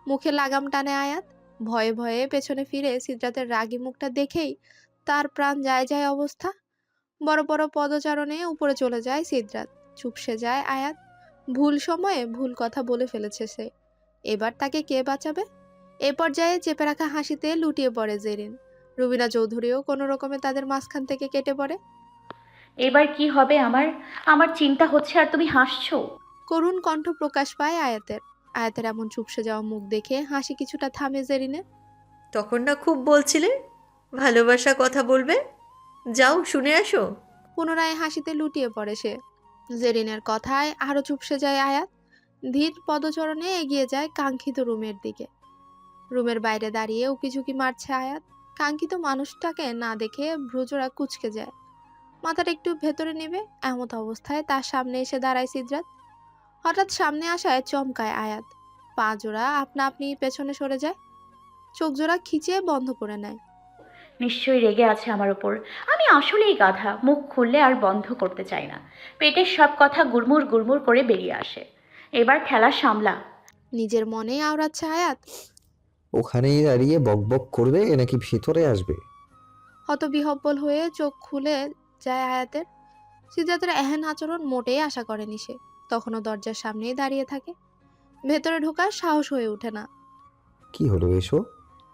মুখে লাগাম টানে আয়াত। ভয়ে ভয়ে পেছনে ফিরে সিদ্রাতের রাগী মুখটা দেখেই তার প্রাণ যায় যায় অবস্থা। বড় বড় পদচারণে উপরে চলে যায় সিদ্রাত। চুপসে যায় আয়াত। ভুল সময়ে ভুল কথা বলে ফেলেছে সে। এবার তাকে কে বাঁচাবে? এ পর্যায়ে চেপে রাখা হাসিতে লুটিয়ে পড়ে জেরিন। রুবিনা চৌধুরীও কোনো রকমে তাদের মাঝখান থেকে কেটে পড়ে। এবার কি হবে আমার? আমার চিন্তা হচ্ছে আর তুমি হাসছো। করুণ কণ্ঠ প্রকাশ পায় আয়াতের। আয়াতের এমন চুপসে যাওয়া মুখ দেখে হাসি কিছুটা থামে জেরিনের। তখন না খুব বলছিলে ভালোবাসা কথা বলবে, যাও শুনে আসো। পুনরায় হাসিতে লুটিয়ে পড়ে সে। জেরিনের কথায় আরো চুপসে যায় আয়াত। ধীর পদচরণে এগিয়ে যায় কাঙ্ক্ষিত রুমের দিকে। রুমের বাইরে দাঁড়িয়ে উকিঝুঁকি মারছে আয়াত। কাঙ্ক্ষিত মানুষটাকে না দেখে ভ্রুজোড়া কুঁচকে যায়। মাথাটা একটু ভেতরে নেবে এমত অবস্থায় তার সামনে এসে দাঁড়ায় সিদ্রাত। হঠাৎ সামনে আসায় চমকায় আয়াত। পা জোড়া আপনা আপনি পেছনে সরে যায়। চোখ জোড়া খিচিয়ে বন্ধ করে নেয়। নিশ্চয়ই রেগে আছে আমার উপর। আমি আসলেই গাধা, মুখ খুললে আর বন্ধ করতে চাই না। পেটের সব কথা গুড়মুড় গুড়মুড় করে বেরিয়ে আসে। এবার খেলা সামলা। নিজের মনে আওড়াচ্ছে আয়াত। ওখানেই দাঁড়িয়ে বকবক করবে নাকি ভিতরে আসবে? হতবিহব্বল হয়ে চোখ খুলে যায় আয়াতের। সিদ্ধার্থের এহেন আচরণ মোটেই আশা করেনি সে। তখনও দরজার সামনেই দাঁড়িয়ে থাকে। ভেতরে ঢোকার সাহস হয়ে ওঠে না। কি হলো এসো?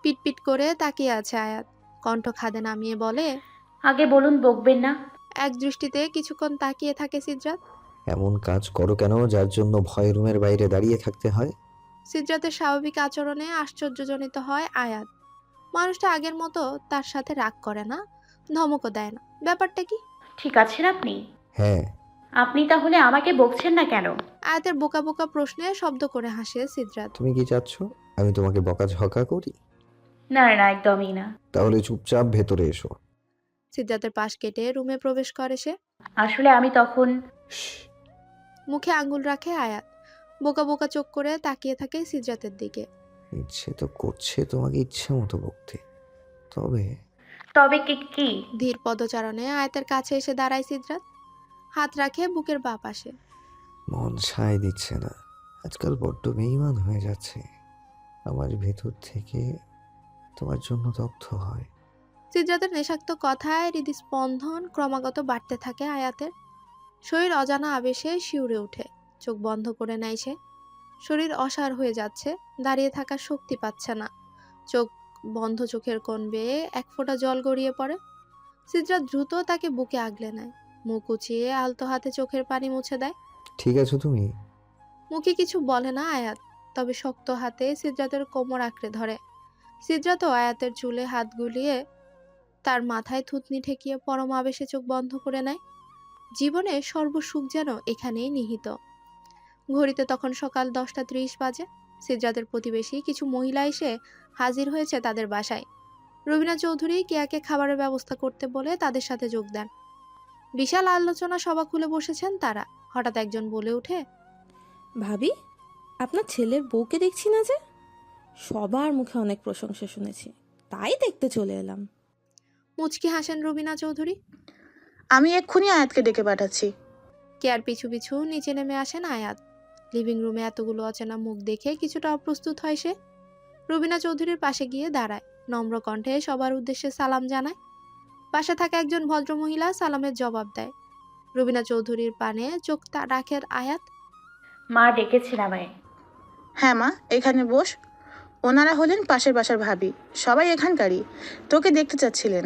পিটপিট করে তাকিয়ে আছে আয়াত। কণ্ঠ খাদে নামিয়ে বলে। আগে বলুন, বকবেন না। এক দৃষ্টিতে কিছুক্ষণ তাকিয়ে থাকে সিদ্রাত। এমন কাজ করো কেন যার জন্য ভয় রুমের বাইরে দাঁড়িয়ে থাকতে হয়? সিদ্রাতের স্বাভাবিক আচরণে আশ্চর্যজনিত হয় আয়াত। মানুষটা আগের মতো তার সাথে রাগ করে না, ধমকও দেয় না। ব্যাপারটা কি? ঠিক আছেন আপনি? হ্যাঁ। আপনি তাহলে আমাকে বকছেন না কেন? আয়াতের বোকা বোকা প্রশ্নে শব্দ করে হাসে সিদ্রাত। তুমি কি চাচ্ছ আমি তোমাকে বকাঝকা করি? না না, একদমই না। তাহলে চুপচাপ ভেতরে এসো। সিদ্ধার্থের পাশ কেটে রুমে প্রবেশ করে সে। আসলে আমি তখন শ্শ্, মুখে আঙ্গুল রাখে আয়াত। বোকা বোকা চোখ করে তাকিয়ে থাকে সিদ্রাতের দিকে। ইচ্ছে তো করছে তোমাকে ইচ্ছে মতো বকতে, তবে তবে কি কি? ধীর পদচারণে আয়াতের কাছে এসে দাঁড়ায় সিদ্রাত। হাত রাখে বুকের বাঁ পাশে। মন সায় দিচ্ছে না। আজকাল বড্ড বেঈমান হয়ে যাচ্ছে। আমার ভেতর থেকে তোমার জন্য দগ্ধ হয়। সিদ্রাতের নেশাক্ত কথায় হৃদস্পন্দন ক্রমাগত বাড়তে থাকে আয়াতের। শরীর অজানা আবেশে শিউরে ওঠে। চোখ বন্ধ করে নেয় সে। শরীর অসাড় হয়ে যাচ্ছে। দাঁড়িয়ে থাকার শক্তি পাচ্ছে না। চোখ বন্ধ, চোখের কোণ বেয়ে এক ফোঁটা জল গড়িয়ে পড়ে। সিদ্রাত দ্রুত তাকে বুকে আগলে নেয়। মুখ উঁচিয়ে আলতো হাতে চোখের পানি মুছে দেয়। ঠিক আছো তুমি? মুখে কিছু বলে না আয়াত, তবে শক্ত হাতে সিদ্রাতের কোমর আঁকড়ে ধরে। সিদ্রাতও আয়াতের চুলে হাত গুলিয়ে তার মাথায় থুতনি ঠেকিয়ে পরম আবেশে চোখ বন্ধ করে নেয়। জীবনের সর্বসুখ যেন এখানেই নিহিত। ঘড়িতে তখন সকাল 10টা 30 বাজে। সিদ্রাতের প্রতিবেশী কিছু মহিলা এসে হাজির হয়েছে তাদের বাসায়। রুবিনা চৌধুরী কেয়াকে খাবারের ব্যবস্থা করতে বলে তাদের সাথে যোগ দেন। বিশাল আলোচনা সভা খুলে বসেছেন তারা। হঠাৎ একজন বলে ওঠে। ভাবি, আপনার ছেলের বউকে দেখছি না যে? সবার মুখে অনেক প্রশংসা শুনেছি, তাই দেখতে চলে এলাম। মুচকি হাসেন রুবিনা চৌধুরী। আমি এক্ষুনি আয়াতকে ডেকে পাঠাচ্ছি। কেয়ার পিছু পিছু নিচে নেমে আসেন আয়াত। লিভিং রুমে এতগুলো অচেনা মুখ দেখে কিছুটা অপ্রস্তুত হয় সে। রুবিনা চৌধুরীর পাশে গিয়ে দাঁড়ায়। নম্র কণ্ঠে সবার উদ্দেশ্যে সালাম জানায়। পাশে থাকা একজন ভদ্রমহিলা সালামের জবাব দেয়। রুবিনা চৌধুরীর পানে চোখ রাখে আয়াত। মা ডেকেছেন আমায়। হ্যাঁ মা, এখানে বস। ওনারা হলেন পাশের বাসার ভাবি, সবাই এখানকারই। তোকে দেখতে চাচ্ছিলেন।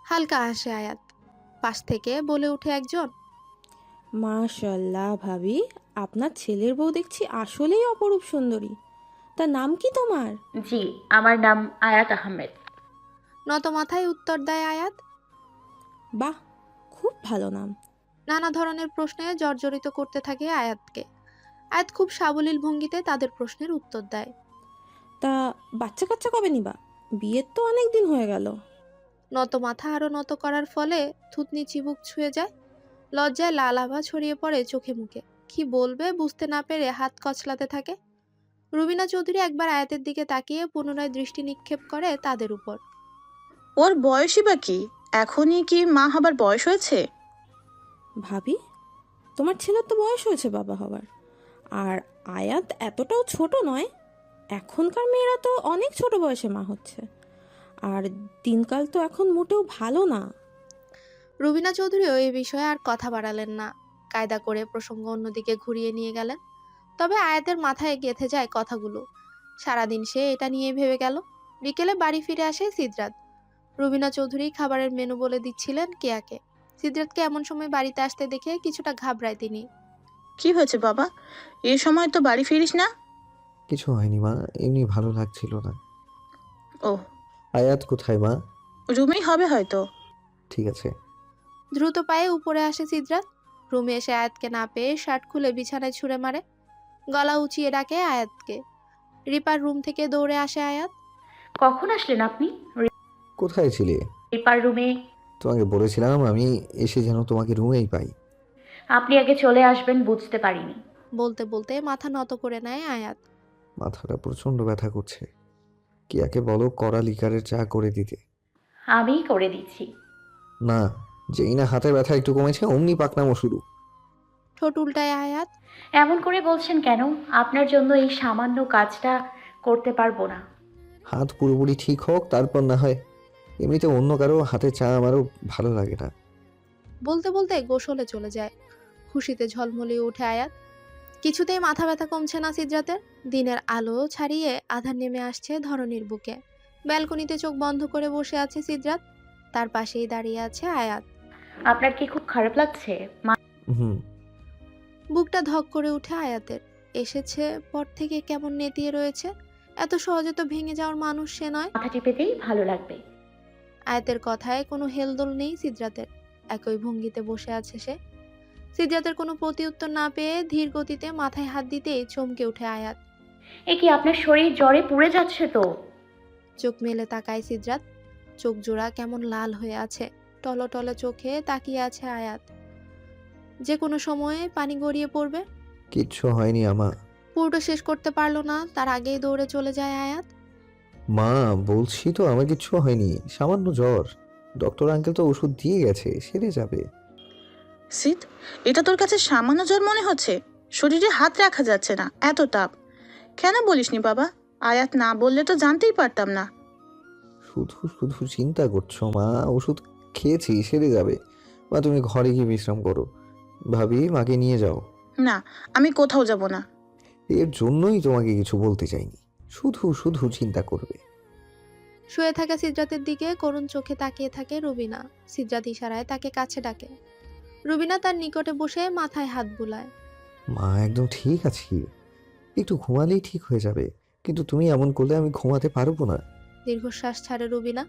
হালকা হাসে আয়াত। পাশ থেকে বলে উঠে একজন। মাশাল্লাহ ভাবি, আপনার ছেলের বউ দেখছি আসলেই অপরূপ সুন্দরী। তার নাম কি তোমার? জি, আমার নাম আয়াত আহমেদ। নত মাথায় উত্তর দেয় আয়াত। বাহ, খুব ভালো নাম। নানা ধরনের প্রশ্নে জর্জরিত করতে থাকে আয়াতকে। আয়াত খুব সাবলীল ভঙ্গিতে তাদের প্রশ্নের উত্তর দেয়। তা বাচ্চা কাচ্চা কবে নিবা? বিয়ের তো অনেক দিন হয়ে গেল। নত মাথা আরো নত করার ফলে থুতনি চিবুক ছুঁয়ে যায়। লজ্জায় লাল আভা ছড়িয়ে পড়ে চোখে মুখে। কি বলবে বুঝতে না পেরে হাত কচলাতে থাকে। রুবিনা চৌধুরী একবার আয়াতের দিকে তাকিয়ে পুনরায় দৃষ্টি নিক্ষেপ করে তাদের উপর। ওর বয়সই বা কি? এখনই কি মা হবার বয়স হয়েছে? ভাবি, তোমার ছেলের তো বয়স হয়েছে বাবা হবার। আর আয়াত এতটাও ছোট নয়। এখনকার মেয়েরা তো অনেক ছোট বয়সে মা হচ্ছে। আর দিনকাল তো এখন মোটেও ভালো না। রুবিনা চৌধুরীও এই বিষয়ে আর কথা বাড়ালেন না। কায়দা করে প্রসঙ্গ অন্যদিকে ঘুরিয়ে নিয়ে গেলেন। তবে আয়াতের মাথায় গেঁথে যায় কথাগুলো। সারাদিন সে এটা নিয়ে ভেবে গেল। বিকেলে বাড়ি ফিরে আসে সিদরাত। রুবিনা চৌধুরী খাবারের মেনু বলে দিচ্ছিলেন কেয়াকে। সিদরাতকে এমন সময় বাড়িতে আসতে দেখে কিছুটা ঘাবড়ায় তিনি। কি হয়েছে বাবা? এই সময় তো বাড়ি ফিরিস না? কিছু হয়নি মা, এমনি ভালো লাগছিল না। ও, আয়াত কোথায় মা? রুমেই হবে হয়তো। ঠিক আছে। দ্রুত পায়ে উপরে আসে সিদরাত। রুমে এসে আয়াতকে না পেয়ে শার্ট খুলে বিছানায় ছুঁড়ে মারে। গলা উঁচিয়ে ডাকে আয়াতকে। রিপার রুম থেকে দৌড়ে আসে আয়াত। কখন আসলেন আপনি? কোথায় ছিলে? রিপার রুমে। তোমাকে বলেছিলাম আমি এসে যেন তোমাকে রুমেই পাই। আপনি আগে চলে আসবেন বুঝতে পারিনি। বলতে বলতে মাথা নত করে নেয় আয়াত। মাথাটা প্রচণ্ড ব্যথা করছে। কিয়াকে বলো কড়া লিকারের চা করে দিতে। আমিই করে দিচ্ছি। না, যেই না হাতে ব্যথা একটু কমেছে অমনি পাকনামো শুরু। ঠোঁট উল্টায় আয়াত। এমন করে বলছেন কেন? আপনার জন্য এই সামান্য কাজটা করতে পারবো না। হাত পুরোপুরি ঠিক হোক তারপর না হয়। এমনিতে অন্য কারো হাতে চা আমারও ভালো লাগে না। বলতে বলতে গোসলে চলে যায়। খুশিতে ঝলমলিয়ে উঠে আয়াত। কিছুতেই মাথা ব্যথা কমছে না সিদরাতের। দিনের আলো ছাড়িয়ে আধার নেমে আসছে ধরনীর বুকে। ব্যালকনিতে চোখ বন্ধ করে বসে আছে সিদরাত। তার পাশেই দাঁড়িয়ে আছে আয়াত। আপনার কি খুব খারাপ লাগছে? হুম। বুকটা ধক করে উঠে আয়াতের। এসেছে পর থেকে কেমন নেতিয়ে রয়েছে। এত সহজে তো ভেঙে যাওয়ার মানুষ সে নয়। মাথা টিপেতেই ভালো লাগবে। আয়াতের কথায় কোনো হেলদোল নেই সিদরাতের। একই ভঙ্গিতে বসে আছে সে। সিদরাতের কোনো প্রতিউত্তর না পেয়ে ধীর গতিতে মাথায় হাত দিতেই চমকে উঠে আয়াত। এ কি আপনার শরীর জ্বরে পুড়ে যাচ্ছে তো? চোখ মেলে তাকায় সিদরাত। চোখ জোড়া কেমন লাল হয়ে আছে। টলটলে চোখে তাকিয়ে আছে আয়াত। যে কোনো সময়ে পানি গড়িয়ে পড়বে। কিচ্ছু হয়নি আমা। পুরোটা শেষ করতে পারলো না, তার আগেই দৌড়ে চলে যায় আয়াত। মা বলছি তো আমার কিচ্ছু হয়নি, সামান্য জ্বর। ডক্টর আঙ্কেল তো ওষুধ দিয়ে গেছে, সেরে যাবে। সিদ, এটা তোর কাছে সামান্য জ্বর মনে হচ্ছে? শরীরে হাত রাখা যাচ্ছে না, এত তাপ। কেন বলিসনি বাবা? আয়াত না বললে তো জানতেই পারতাম না। শুধু শুধু চিন্তা করছো মা, ওষুধ খেয়েছি সেরে যাবে। মা তুমি ঘরে গিয়ে বিশ্রাম করো। ভাবি মাকে নিয়ে যাও। না, আমি কোথাও যাব না। এর জন্যই তোমাকে কিছু বলতে চাইনি, শুধু শুধু চিন্তা করবে। শুয়ে থাকা সিদরাতের দিকে করুণ চোখে তাকিয়ে থাকে রুবিনা। সিদরাত ইশারায় তাকে কাছে ডাকে। রুবিনা তার নিকটে বসে মাথায় হাত বুলায়। মা একদম ঠিক আছি, একটু ঘুমালেই ঠিক হয়ে যাবে। কিন্তু তুমি এমন করলে আমি ঘুমাতে পারবো না। দীর্ঘশ্বাস ছাড়ে রুবিনা।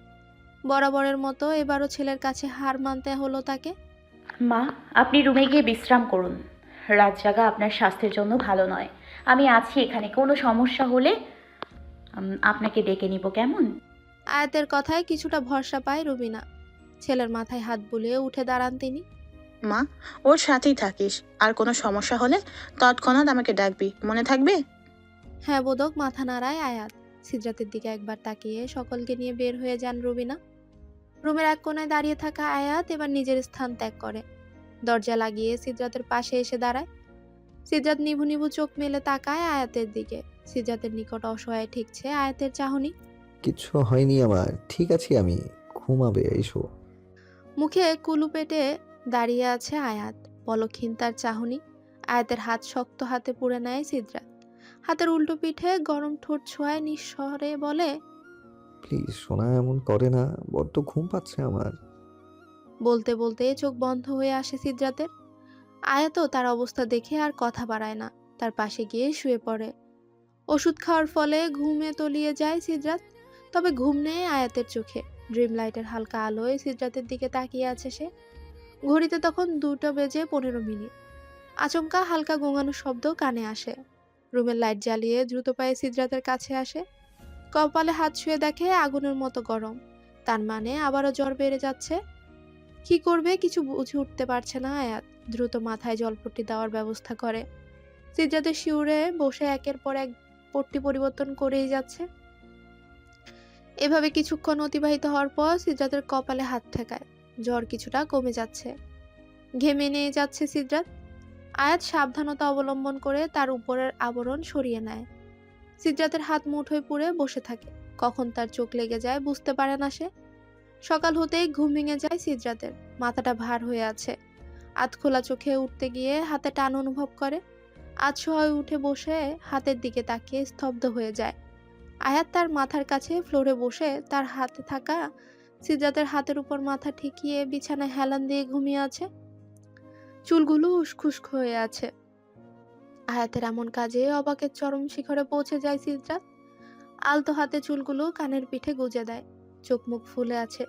বরাবরের মতো এবারও ছেলের কাছে হার মানতে হলো তাকে। মা, আপনি রুমে গিয়ে বিশ্রাম করুন। রাত জাগা আপনার স্বাস্থ্যের জন্য ভালো নয়। আমি আছি এখানে, কোনো সমস্যা হলে আপনাকে ডেকে নিব, কেমন? আয়াতের কথায় কিছুটা ভরসা পায় রুবিনা। ছেলের মাথায় হাত বুলিয়ে উঠে দাঁড়ান তিনি। মা, ওর সাথেই থাকিস। আর কোনো সমস্যা হলে তৎক্ষণাৎ আমাকে ডাকবি, মনে থাকবে? হ্যাঁ বোধক মাথা নাড়ায় আয়াত। সিদরাতের দিকে একবার তাকিয়ে সকলকে নিয়ে বের হয়ে যান রুবিনা। রুমের এক কোণায় দাঁড়িয়ে থাকা আয়াত এবার নিজের স্থান ত্যাগ করে। দরজা লাগিয়ে সিদরাতের পাশে এসে দাঁড়ায়। সিদরাত নিভু নিভু চোখ মেলে তাকায় আয়াতের দিকে। সিদরাতের নিকট অসহায় ঠেকছে আয়াতের চাহনি। কিচ্ছু হয়নি আমার, ঠিক আছি আমি। ঘুমাবে এসো। মুখে কুলু পেটে দাঁড়িয়ে আছে আয়াত। পলকহীন তার চাহনি। আয়াতের হাত শক্ত হাতে পুড়ে নেয় সিদরাত। হাতের উল্টো পিঠে গরম ঠোঁট ছোঁয়ায় নিঃস্বরে বলে, প্লিজ সোনা এমন করে না, বড্ড ঘুম পাচ্ছে আমার। বলতে বলতে চোখ বন্ধ হয়ে আসে সিদরাতের। আয়াতও তার অবস্থা দেখে আর কথা বাড়ায় না। তার পাশে গিয়ে শুয়ে পড়ে। ওষুধ খাওয়ার ফলে ঘুমে তলিয়ে যায় সিদরাত। তবে ঘুম নেই আয়াতের চোখে। ড্রিম লাইটের হালকা আলোয় সিদরাতের দিকে তাকিয়ে আছে সে। ঘড়িতে তখন 2:15। আচমকা হালকা গোঙানো শব্দ কানে আসে। রুমের লাইট জ্বালিয়ে দ্রুত পায়ে সিদ্রাতের কাছে আসে। কপালে হাত ছুঁয়ে দেখে আগুনের মতো গরম। তার মানে আবারও জ্বর বেড়ে যাচ্ছে। কি করবে কিছু বুঝে উঠতে পারছে না আয়াত। দ্রুত মাথায় জলপট্টি দেওয়ার ব্যবস্থা করে। সিদ্রাতের শিউরে বসে একের পর এক পট্টি পরিবর্তন করেই যাচ্ছে। এভাবে কিছুক্ষণ অতিবাহিত হওয়ার পর সিদ্রাতের কপালে হাত ঠেকায়। জ্বর কিছুটা কমে যাচ্ছে। ঘেমে নিয়ে যাচ্ছে সিদ্রাত। আয়াত সাবধানতা অবলম্বন করে তার উপরের আবরণ সরিয়ে নেয়। সিদ্রাতের হাত মুঠোয় পুড়ে বসে থাকে। কখন তার চোখ লেগে যায় বুঝতে পারে না সে। সকাল হতেই ঘুম ভেঙে যায় সিদ্রাতের। মাথাটা ভার হয়ে আছে। আধ খোলা চোখে উঠতে গিয়ে হাতে টান অনুভব করে। আধসহায় উঠে বসে হাতের দিকে তাকিয়ে স্তব্ধ হয়ে যায়। আয়াত তার মাথার কাছে ফ্লোরে বসে তার হাতে থাকা সিদ্রাতের হাতের উপর মাথা ঠেকিয়ে বিছানায় হেলান দিয়ে ঘুমিয়ে আছে। চুলগুলো উস্খুস্ক হয়ে আছে। আয়াতের এমন কাজে অবাকের চরম শিখরে পৌঁছে যায় সিদ্রাত। আলতো হাতে চুলগুলো কানের পিঠে গুজে দেয়। চোখ মুখ ফুলে আছে।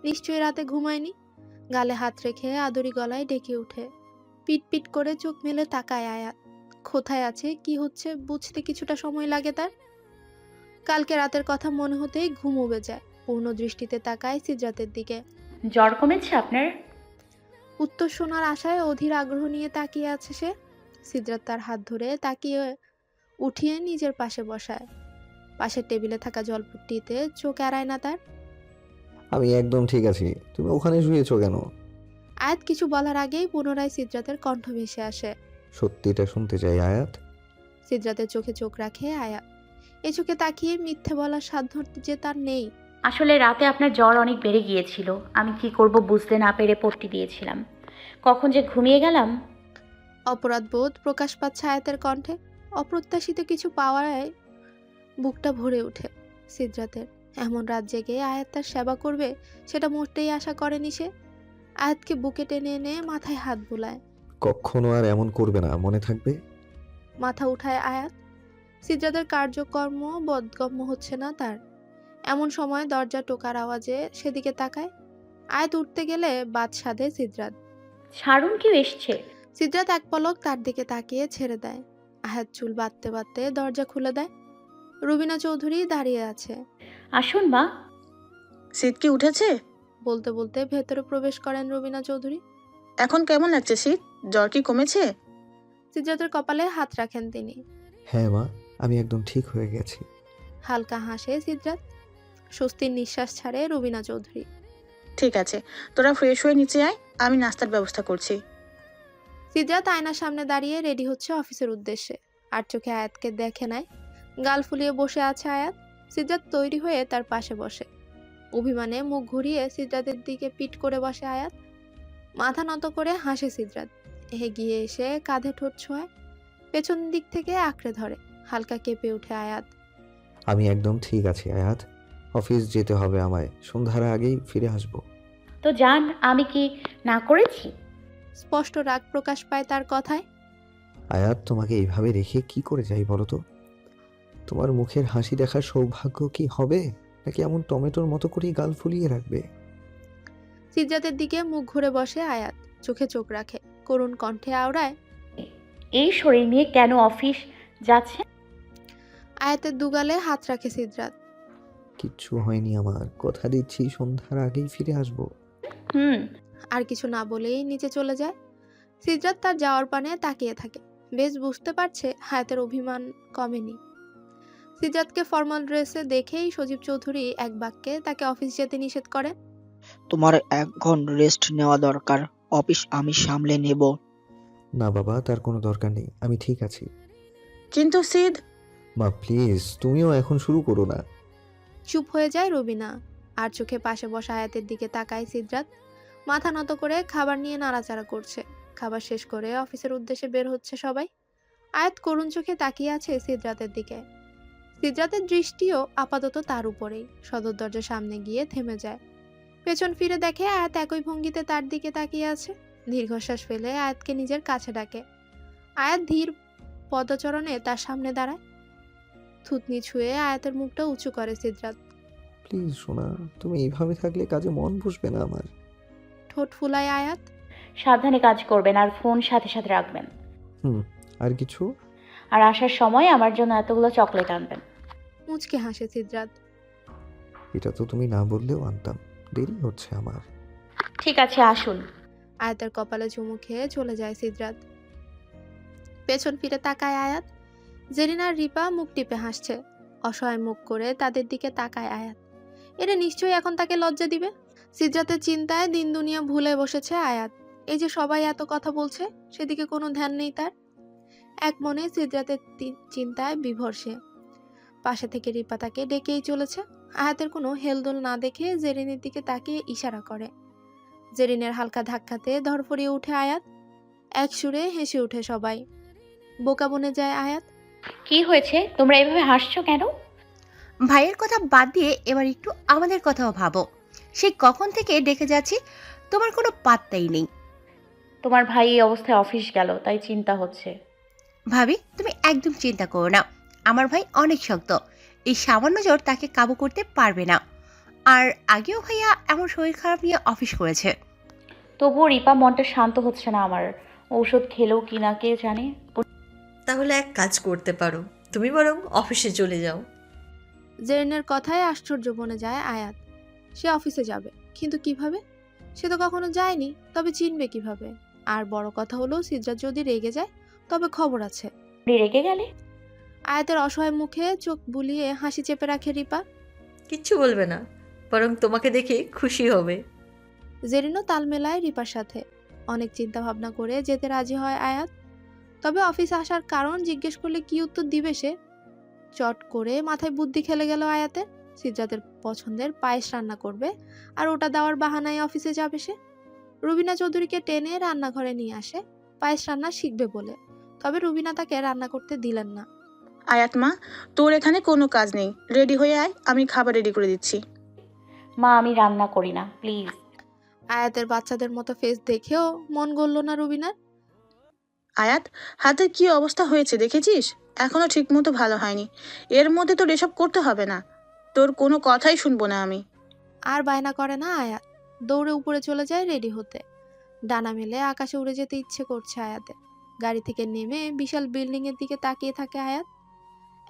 নিশ্চয়ই রাতে ঘুমায়নি। গালে হাত রেখে আদুরি গলায় ডেকে উঠে। পিট পিট করে চোখ মেলে তাকায় আয়াত। কোথায় আছে কি হচ্ছে বুঝতে কিছুটা সময় লাগে তার। কালকে রাতের কথা মনে হতেই ঘুম উবে যায়। পূর্ণ দৃষ্টিতে তাকায় সিদ্রাতের দিকে। জ্বর কমেছে আপনার? উত্তর শোনার আশায় অধীর আগ্রহ নিয়ে তাকিয়ে আছে সে। সিদ্রাত তার হাত ধরে তাকিয়ে উঠিয়ে নিজের পাশে বসায়। পাশের টেবিলে থাকা জলপট্টিতে চোখ এড়ায় না তার। আমি একদম ঠিক আছি, তুমি ওখানে শুয়েছো কেন? আয়াত কিছু বলার আগেই পুনরায় সিদ্রাতের কণ্ঠ ভেসে আসে। সত্যিটা শুনতে চাই আয়াত। সিদ্রাতের চোখে চোখ রাখে আয়াত। এ চোখে তাকিয়ে মিথ্যে বলার সাধ্য যে তার নেই। আসলে রাতে আপনার জ্বর অনেক বেড়ে গিয়েছিল। আমি কি করব বুঝতে না পেরে পট্টি দিয়েছিলাম। কখন যে ঘুমিয়ে গেলাম। অপরাধ বোধ প্রকাশ পাচ্ছে আয়াতের কণ্ঠে। অপ্রত্যাশিত কিছু পাওয়ায় বুকটা ভরে ওঠে সিদ্রাতের। এমন রাত জেগে আয়াত তার সেবা করবে সেটা মোটেই আশা করেনি সে। আয়াতকে বুকে টেনে এনে মাথায় হাত বুলায়। কখনো আর এমন করবে না, মনে থাকবে? মাথা উঠায় আয়াত। সিদ্রাতের কার্যকর্ম বোধগম্য হচ্ছে না তার। এমন সময় দরজা টোকার আওয়াজে সেদিকে তাকায়। আয়াত উঠতে গেলে বাদ সাধে সিদ্রাত। ছাড়ুন, কেউ এসছে। সিদ্রাত এক পলক তার দিকে তাকিয়ে ছেড়ে দেয়। আয়াত চুল বাঁধতে বাঁধতে দরজা খুলে দেয়। রুবিনা চৌধুরী দাঁড়িয়ে আছে। আসুন মা। শীত কি উঠেছে? বলতে বলতে ভেতরে প্রবেশ করেন রুবিনা চৌধুরী। এখন কেমন লাগছে শীত? জ্বর কি কমেছে? সিদ্রাতের কপালে হাত রাখেন তিনি। হ্যাঁ মা, আমি একদম ঠিক হয়ে গেছি। হালকা হাসে সিদ্রাত। স্বস্তির নিঃশ্বাস ছাড়ে রুবিনা চৌধুরী। ঠিক আছে, তোরা ফ্রেশ হয়ে নিচে আয়, আমি নাস্তার ব্যবস্থা করছি। সিদ্রাত আয়নার সামনে দাঁড়িয়ে রেডি হচ্ছে অফিসের উদ্দেশ্যে। আর চোখে আয়াতকে দেখে নেয়। গাল ফুলিয়ে বসে আছে আয়াত। সিদ্রাত তৈরি হয়ে তার পাশে বসে। অভিমানে মুখ ঘুরিয়ে সিদ্রাতের দিকে পিট করে বসে আয়াত। মাথা নত করে হাসে সিদ্রাত। এগিয়ে এসে কাঁধে ঠোঁট ছোঁয়। পেছন দিক থেকে আঁকড়ে ধরে। হালকা কেঁপে ওঠে আয়াত। আমি একদম ঠিক আছি আয়াত। অফিস যেতে হবে আমায়, সন্ধ্যার আগেই ফিরে আসবো। তো যান, আমি কি না করেছি? স্পষ্ট রাগ প্রকাশ পায় তার কথায়। আয়াত, তোমাকে এইভাবে রেখে কি করে যাই বলো তো? তোমার মুখের হাসি দেখার সৌভাগ্য কি হবে, নাকি এমন টমেটোর মতো করেই গাল ফুলিয়ে রাখবে? সিদ্রাতের দিকে মুখ ঘুরে বসে আয়াত। চোখে চোখ রাখে। করুণ কণ্ঠে আওড়ায়। এই শরীর নিয়ে কেন অফিস যাচ্ছে? আয়াতের দুগালে হাত রাখে সিদ্রাত। কিচ্ছু হয়নি আমার, কথা দিচ্ছি সন্ধ্যার আগেই ফিরে আসবো। আর কিছু না বলেই নিচে চলে যায়। সিদ্রাত তার যাওয়ার পানে তাকিয়ে থাকে। বেশ বুঝতে পারছে আয়াতের অভিমান কমেনি। সিদ্রাতকে ফর্মাল ড্রেসে দেখেই সজীব চৌধুরী এক বাক্যে তাকে অফিস যেতে নিষেধ করেন। তোমার এখন রেস্ট নেওয়া দরকার, অফিস আমি সামলে নেব। না বাবা, তার কোনো দরকার নেই, আমি ঠিক আছি। কিন্তু সিদ। মা প্লিজ, তুমিও এখন শুরু করো না। চুপ হয়ে যায় রবিনা। আর চোখে পাশে বসা আয়াতের দিকে তাকায় সিদ্রাত। মাথা নত করে খাবার নিয়ে নাড়াচাড়া করছে। খাবার শেষ করে অফিসের উদ্দেশ্যে বের হচ্ছে সবাই। আয়াত করুণ চোখে তাকিয়ে আছে সিদ্রাতের দিকে। সিদ্রাতের দৃষ্টিও আপাতত তার উপরেই। সদর দরজার সামনে গিয়ে থেমে যায়। পেছন ফিরে দেখে আয়াত একই ভঙ্গিতে তার দিকে তাকিয়ে আছে। দীর্ঘশ্বাস ফেলে আয়াতকে নিজের কাছে ডাকে। আয়াত ধীর পদচরণে তার সামনে দাঁড়ায়। থুতনি ছুঁয়ে আয়াতের মুখটা উঁচু করে সিদ্রাত। প্লিজ সোনা, তুমি এইভাবে থাকলে কাজে মন বসবে না আমার। ঠোঁট ফুলায় আয়াত। সাবধানে কাজ করবেন আর ফোন সাথে সাথে রাখবেন। আর কিছু? আর আসার সময় আমার জন্য এতগুলো চকলেট আনবেন। মুচকে হাসে সিদ্রাত। এটা তো তুমি না বললেও আনতাম, দেরি হচ্ছে আমার। ঠিক আছে, আসুন। আয়াতের কপালে চুমু খেয়ে চলে যায় সিদ্রাত। পেছন ফিরে তাকায় আয়াত। জেরিন আর রিপা মুখ টিপে হাসছে। অসহায় মুখ করে তাদের দিকে তাকায় আয়াত। এরা নিশ্চয়ই এখন তাকে লজ্জা দিবে। সিদ্রাতের চিন্তায় দিন দুনিয়া ভুলে বসেছে আয়াত। এই যে সবাই এত কথা বলছে, সেদিকে কোনো ধ্যান নেই তার। এক মনে সিদ্রাতের চিন্তায় বিভোর সে। পাশে থেকে রিপা তাকে ডেকেই চলেছে। আয়াতের কোনো হেলদোল না দেখে জেরিনের দিকে তাকিয়ে ইশারা করে। জেরিনের হালকা ধাক্কাতে ধরফড়িয়ে উঠে আয়াত। এক সুরে হেসে উঠে সবাই। বোকা বনে যায় আয়াত। কি হয়েছে? তোমরা এভাবে হাসছো কেন? ভাইয়ের কথা বাদ দিয়ে এবার একটু আমাদের কথাও ভাবো। সেই কখন থেকে ডেকে যাচ্ছি, তোমার কোনো পাত্তাই নেই। তোমার ভাই এই অবস্থায় অফিস গেল, তাই চিন্তা হচ্ছে। ভাবি, তুমি একদম চিন্তা করো না। আমার ভাই অনেক শক্ত, এই সামান্য জ্বর তাকে কাবু করতে পারবে না। আর আগেও ভাইয়া এমন শরীর খারাপ নিয়ে অফিস করেছে। তবুও রিপা মনটা শান্ত হচ্ছে না আমার। ঔষধ খেলেও কিনা কে জানে। তাহলে এক কাজ করতে পারো, তুমি বরং অফিসে চলে যাও। জেরিনের কথায় আশ্চর্য বনে যায় আয়াত। সে অফিসে যাবে, কিন্তু কিভাবে? সে তো কখনো যায়নি, তবে চিনবে কিভাবে? আর বড় কথা হলো, সিদ্রাত যদি রেগে যায় তবে খবর আছে। রেগে গেলে? আয়াতের অসহায় মুখে চোখ বুলিয়ে হাসি চেপে রাখে রিপা। কিচ্ছু বলবে না, বরং তোমাকে দেখে খুশি হবে। জেরিনও তাল মেলায় রিপার সাথে। অনেক চিন্তা ভাবনা করে যেতে রাজি হয় আয়াত। তবে অফিসে আসার কারণ জিজ্ঞেস করলে কি উত্তর দিবে সে? চট করে মাথায় বুদ্ধি খেলে গেল আয়াতের। সিদ্রাতের পছন্দের পায়েস রান্না করবে, আর ওটা দেওয়ার বাহানায় অফিসে যাবে সে। রুবিনা চৌধুরীকে টেনে রান্নাঘরে নিয়ে আসে পায়েস রান্না শিখবে বলে। তবে রুবিনা তাকে রান্না করতে দিলেন না। আয়াত মা, তোর এখানে কোনো কাজ নেই, রেডি হয়ে আয়, আমি খাবার রেডি করে দিচ্ছি। মা, আমি রান্না করি না, প্লিজ। আয়াতের বাচ্চাদের মতো ফেস দেখেও মন গলল না রুবিনার। আয়াত, হাতের কি অবস্থা হয়েছে দেখেছিস? এখনো ঠিক মতো ভালো হয়নি। এর মধ্যে তোর এসব করতে হবে না। তোর কোনো কথাই শুনবো না আমি। আর বায়না করে না আয়াত। দৌড়ে উপরে চলে যায় রেডি হতে। ডানা মেলে আকাশে উড়ে যেতে ইচ্ছে করছে আয়াতে। গাড়ি থেকে নেমে বিশাল বিল্ডিং এর দিকে তাকিয়ে থাকে আয়াত।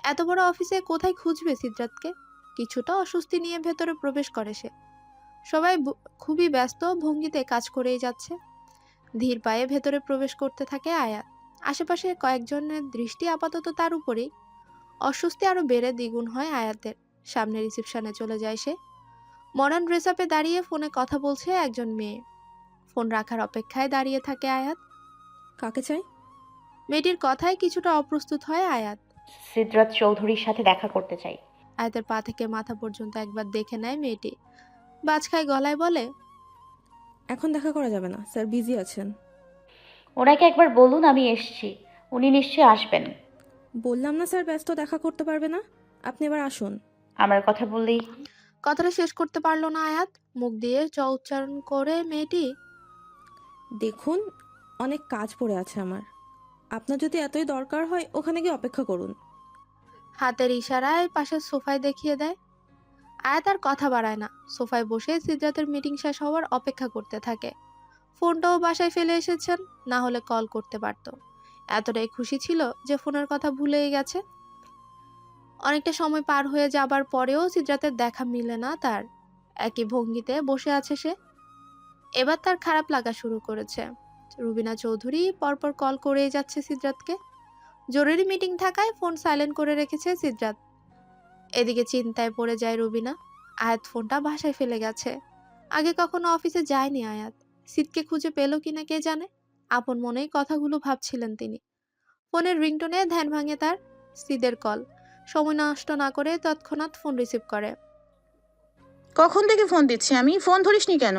এত বড় অফিসে কোথায় খুঁজবে সিদ্রাতকে? কিছুটা অস্বস্তি নিয়ে ভেতরে প্রবেশ করে সে। সবাই খুবই ব্যস্ত ভঙ্গিতে কাজ করেই যাচ্ছে। ধীর পায়ে ভেতরে প্রবেশ করতে থাকে আয়াত। আশেপাশে কয়েকজনের দৃষ্টি আপাতত তার উপরেই। অস্বস্তি আরো বেড়ে দ্বিগুণ হয় আয়াতের। সামনে রিসেপশনে চলে যায় সে। মডার্ন ড্রেস আপে দাঁড়িয়ে ফোনে কথা বলছে একজন মেয়ে। ফোন রাখার অপেক্ষায় দাঁড়িয়ে থাকে আয়াত। কাকে চাই? মেয়েটির কথায় কিছুটা অপ্রস্তুত হয় আয়াত। সিদ্রাত চৌধুরীর সাথে দেখা করতে চাই। আয়াতের পা থেকে মাথা পর্যন্ত একবার দেখে নেয় মেয়েটি। বাজখাই গলায় বলে, এখন দেখা করা যাবে না স্যার, বিজি আছেন। ওনাকে একবার বলুন আমি এসছি, উনি নিশ্চয়ই আসবেন। বললাম না স্যার ব্যস্ত, দেখা করতে পারবে না। আপনি এবার আসুন। আমার কথা বললেই। কথাটা শেষ করতে পারলো না আয়াত। মুখ দিয়ে চ উচ্চারণ করে মেয়েটি, দেখুন, অনেক কাজ পড়ে আছে আমার। আপনার যদি এতই দরকার হয় ওখানে গিয়ে অপেক্ষা করুন। হাতের ইশারায় পাশের সোফায় দেখিয়ে দেয়। আয়াত আর কথা বাড়ায় না, সোফায় বসে সিদ্ধার্থের মিটিং শেষ হওয়ার অপেক্ষা করতে থাকে। ফোনটাও বাসায় ফেলে এসেছেন, না হলে কল করতে পারত। এতটাই খুশি ছিল যে ফোনের কথা ভুলেই গেছে। অনেকটা সময় পার হয়ে যাবার পরেও সিদ্ধার্থের দেখা মিলে না তার। একই ভঙ্গিতে বসে আছে সে। এবার তার খারাপ লাগা শুরু করেছে। রুবিনা চৌধুরী পরপর কল করেই যাচ্ছে সিদ্ধার্থকে। জরুরি মিটিং থাকায় ফোন সাইলেন্ট করে রেখেছে সিদ্ধার্থ। এদিকে চিন্তায় পড়ে যায় রুবিনা। আয়াত ফোনটা বাসায় ফেলে গেছে। আগে কখনো অফিসে যায়নি আয়াত। সিদকে খুঁজে পেল কিনা কে জানে। আপন মনেই কথাগুলো ভাবছিলেন তিনি। ফোনের রিংটোনে ধ্যান ভাঙে তার। সিদের কল। সময় নষ্ট না করে তৎক্ষণাৎ ফোন রিসিভ করে। কখন থেকে ফোন দিচ্ছি আমি, ফোন ধরিসনি কেন?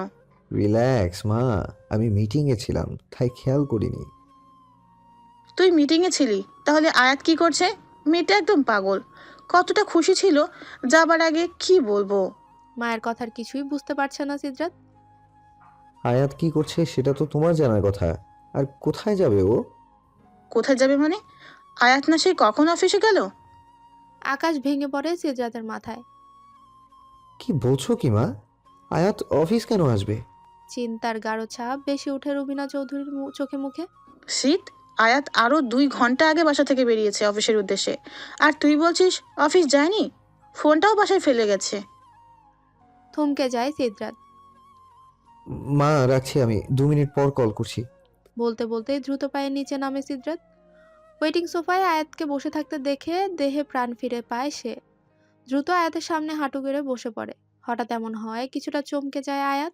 রিল্যাক্স মা, আমি মিটিংয়ে ছিলাম তাই খেয়াল করিনি। তুই মিটিংয়ে ছিলি? তাহলে আয়াত কি করছে? মেয়েটা একদম পাগল। কতটা খুশি ছিল যাবার আগে, কি বলবো। মায়ের কথার কিছুই বুঝতে পারছে না সিদ্ধার্থ। আয়াত কি করছে সেটা তো তোমার জানার কথা। আর কোথায় যাবে ও? কোথায় যাবে মানে? আয়াত না সেই কখন অফিসে গেল? আকাশ ভেঙে পড়ে সিদ্ধার্থের মাথায়। কি বলছো কি মা? আয়াত অফিস কেন আসবে? চিন্তার গাঢ় ছাপ বেশি উঠে রুবিনা চৌধুরীর চোখে মুখে। শীত, আয়াত আরও 2 ঘন্টা আগে বাসা থেকে বেরিয়েছে অফিসের উদ্দেশ্যে, আর তুই বলছিস অফিস যায়নি? ফোনটাও বাসায় ফেলে গেছে। থমকে যায় সিদ্রাত। মা, রাখছি, আমি 2 মিনিট পর কল করছি। বলতে বলতে দ্রুত পায়ে নিচে নামে সিদ্রাত। ওয়েটিং সোফায় আয়াতকে বসে থাকতে দেখে দেহে প্রাণ ফিরে পায় সে। দ্রুত আয়াতের সামনে হাঁটু গেড়ে বসে পড়ে। হঠাৎ এমন হয় কিছুটা চমকে যায় আয়াত।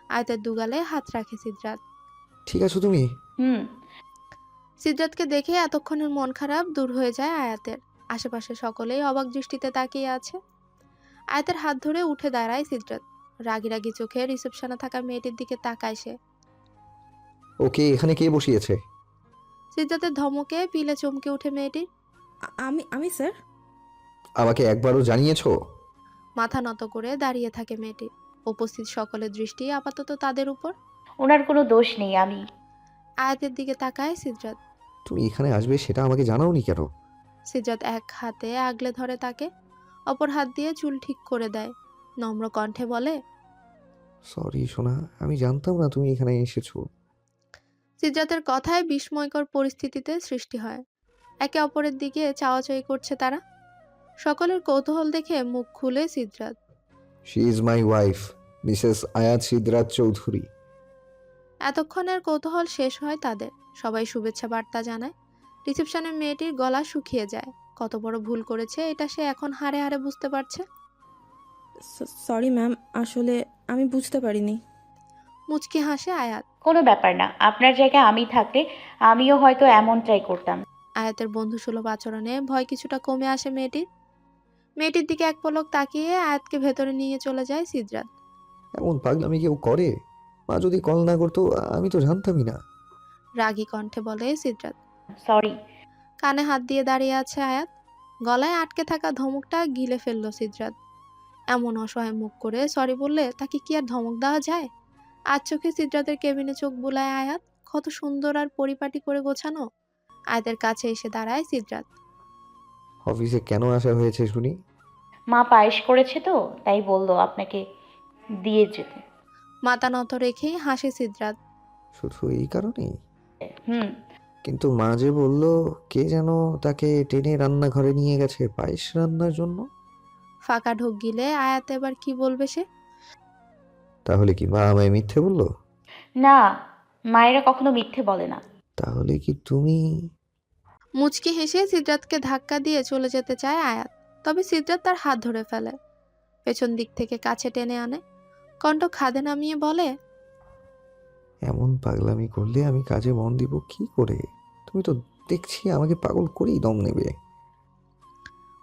আয়াতের দুগালে হাত রাখে সিদ্রাত। ঠিক আছো তুমি? হুম। সিদ্রাতকে দেখে এতক্ষণের মন খারাপ দূর হয়ে যায় আয়াতের। আশেপাশে সকলেই অবাক দৃষ্টিতে তাকিয়ে আছে। আয়াতের হাত ধরে উঠে দাঁড়ায় সিদ্রাত। রাগি রাগি চোখে রিসেপশনে থাকা মেয়েটির দিকে তাকায় সে। ওকে এখানে কে বসিয়েছে? সিদ্রাতের ধমকে পিলে চমকে উঠে মেয়েটির। আমি স্যার। আমাকে একবারও জানিয়েছো? মাথা নত করে দাঁড়িয়ে থাকে মেয়েটি। উপস্থিত সকলের দৃষ্টি আপাতত তাদের উপর। ওনার কোনো দোষ নেই। আমি আয়াতের দিকে তাকায় সিদ্রাত। তুমি এখানে আসবে সেটা আমাকে জানাওনি কেন? সিদ্রাত এক হাতে আগলে ধরে তাকে, অপর হাত দিয়ে চুল ঠিক করে দেয়। নম্র কণ্ঠে বলে, সরি সোনা, আমি জানতাম না তুমি এখানে এসেছো। সিদ্রাতের কথায় বিস্ময়কর পরিস্থিতিতে সৃষ্টি হয়। একে অপরের দিকে চাওয়াচাই করছে তারা। সকলের কৌতূহল দেখে মুখ খুলে Sidrat. She is my wife, Mrs Ayat Sidrat Chowdhury. এতক্ষণের কৌতূহল শেষ হয় তাদের। সবাই শুভেচ্ছা বার্তা জানায়। রিসেপশনের মেয়েটির গলা শুকিয়ে যায়। কত বড় ভুল করেছে এটা সে এখন হাড়ে হাড়ে বুঝতে পারছে। সরি ম্যাম, আসলে আমি বুঝতে পারিনি। মুচকি হাসে আয়াত। কোনো ব্যাপার না, আপনার জায়গায় আমি থাকলে আমিও হয়তো এমনটাই করতাম। আয়াতের বন্ধুসুলভ আচরণে ভয় কিছুটা কমে আসে মেয়েটির। মেয়েটির দিকে এক পলক তাকিয়ে আয়াতকে ভেতরে নিয়ে চলে যায় সিদ্রাত। এমন পাগলামি কেউ করে? মা যদি কল না করতো আমি তো জানতামই না। রাগী কণ্ঠে বলে সিদ্রাত। সরি। কানে হাত দিয়ে দাঁড়িয়ে আছে আয়াত। গলায় আটকে থাকা ধমকটা গিলে ফেলল সিদ্রাত। এমন অসহায় মুখ করে সরি বললে তাকে কি আর ধমক দেওয়া যায়? আজ চোখে সিদ্রাতের কেবিনে চোখ বুলায় আয়াত। কত সুন্দর আর পরিপাটি করে গোছানো। আয়াতের কাছে এসে দাঁড়ায় সিদ্রাত। অফিসে কেন আসা হয়েছে শুনি? মা পায়েস করেছে তো, তাই বললো আপনাকে দিয়ে যেতে। মাথা নত রেখেই হাসে সিদ্রাত। শুধু এই কারণেই? হুম। কিন্তু মা যে বলল কে যেন তাকে টেনে রান্নাঘরে নিয়ে গেছে পায়েস রান্নার জন্য। ফাঁকা ঢোক গিলে আয়াত এবার কি বলবে সে? তাহলে কি মা আমায় মিথ্যে বললো? না, মায়েরা কখনো মিথ্যে বলে না। তাহলে কি তুমি? মুচকি হেসে সিদ্রাতকে ধাক্কা দিয়ে চলে যেতে চায় আয়াত। তবে সিদ্রাত তার হাত ধরে ফেলে। পেছন দিক থেকে কাছে টেনে আনে। কণ্ঠ খাদে নামিয়ে বলে, এমন পাগলামি করলে আমি কাজে মন দিব কি করে? তুমি তো দেখছি আমাকে পাগল করেই দম নেবে।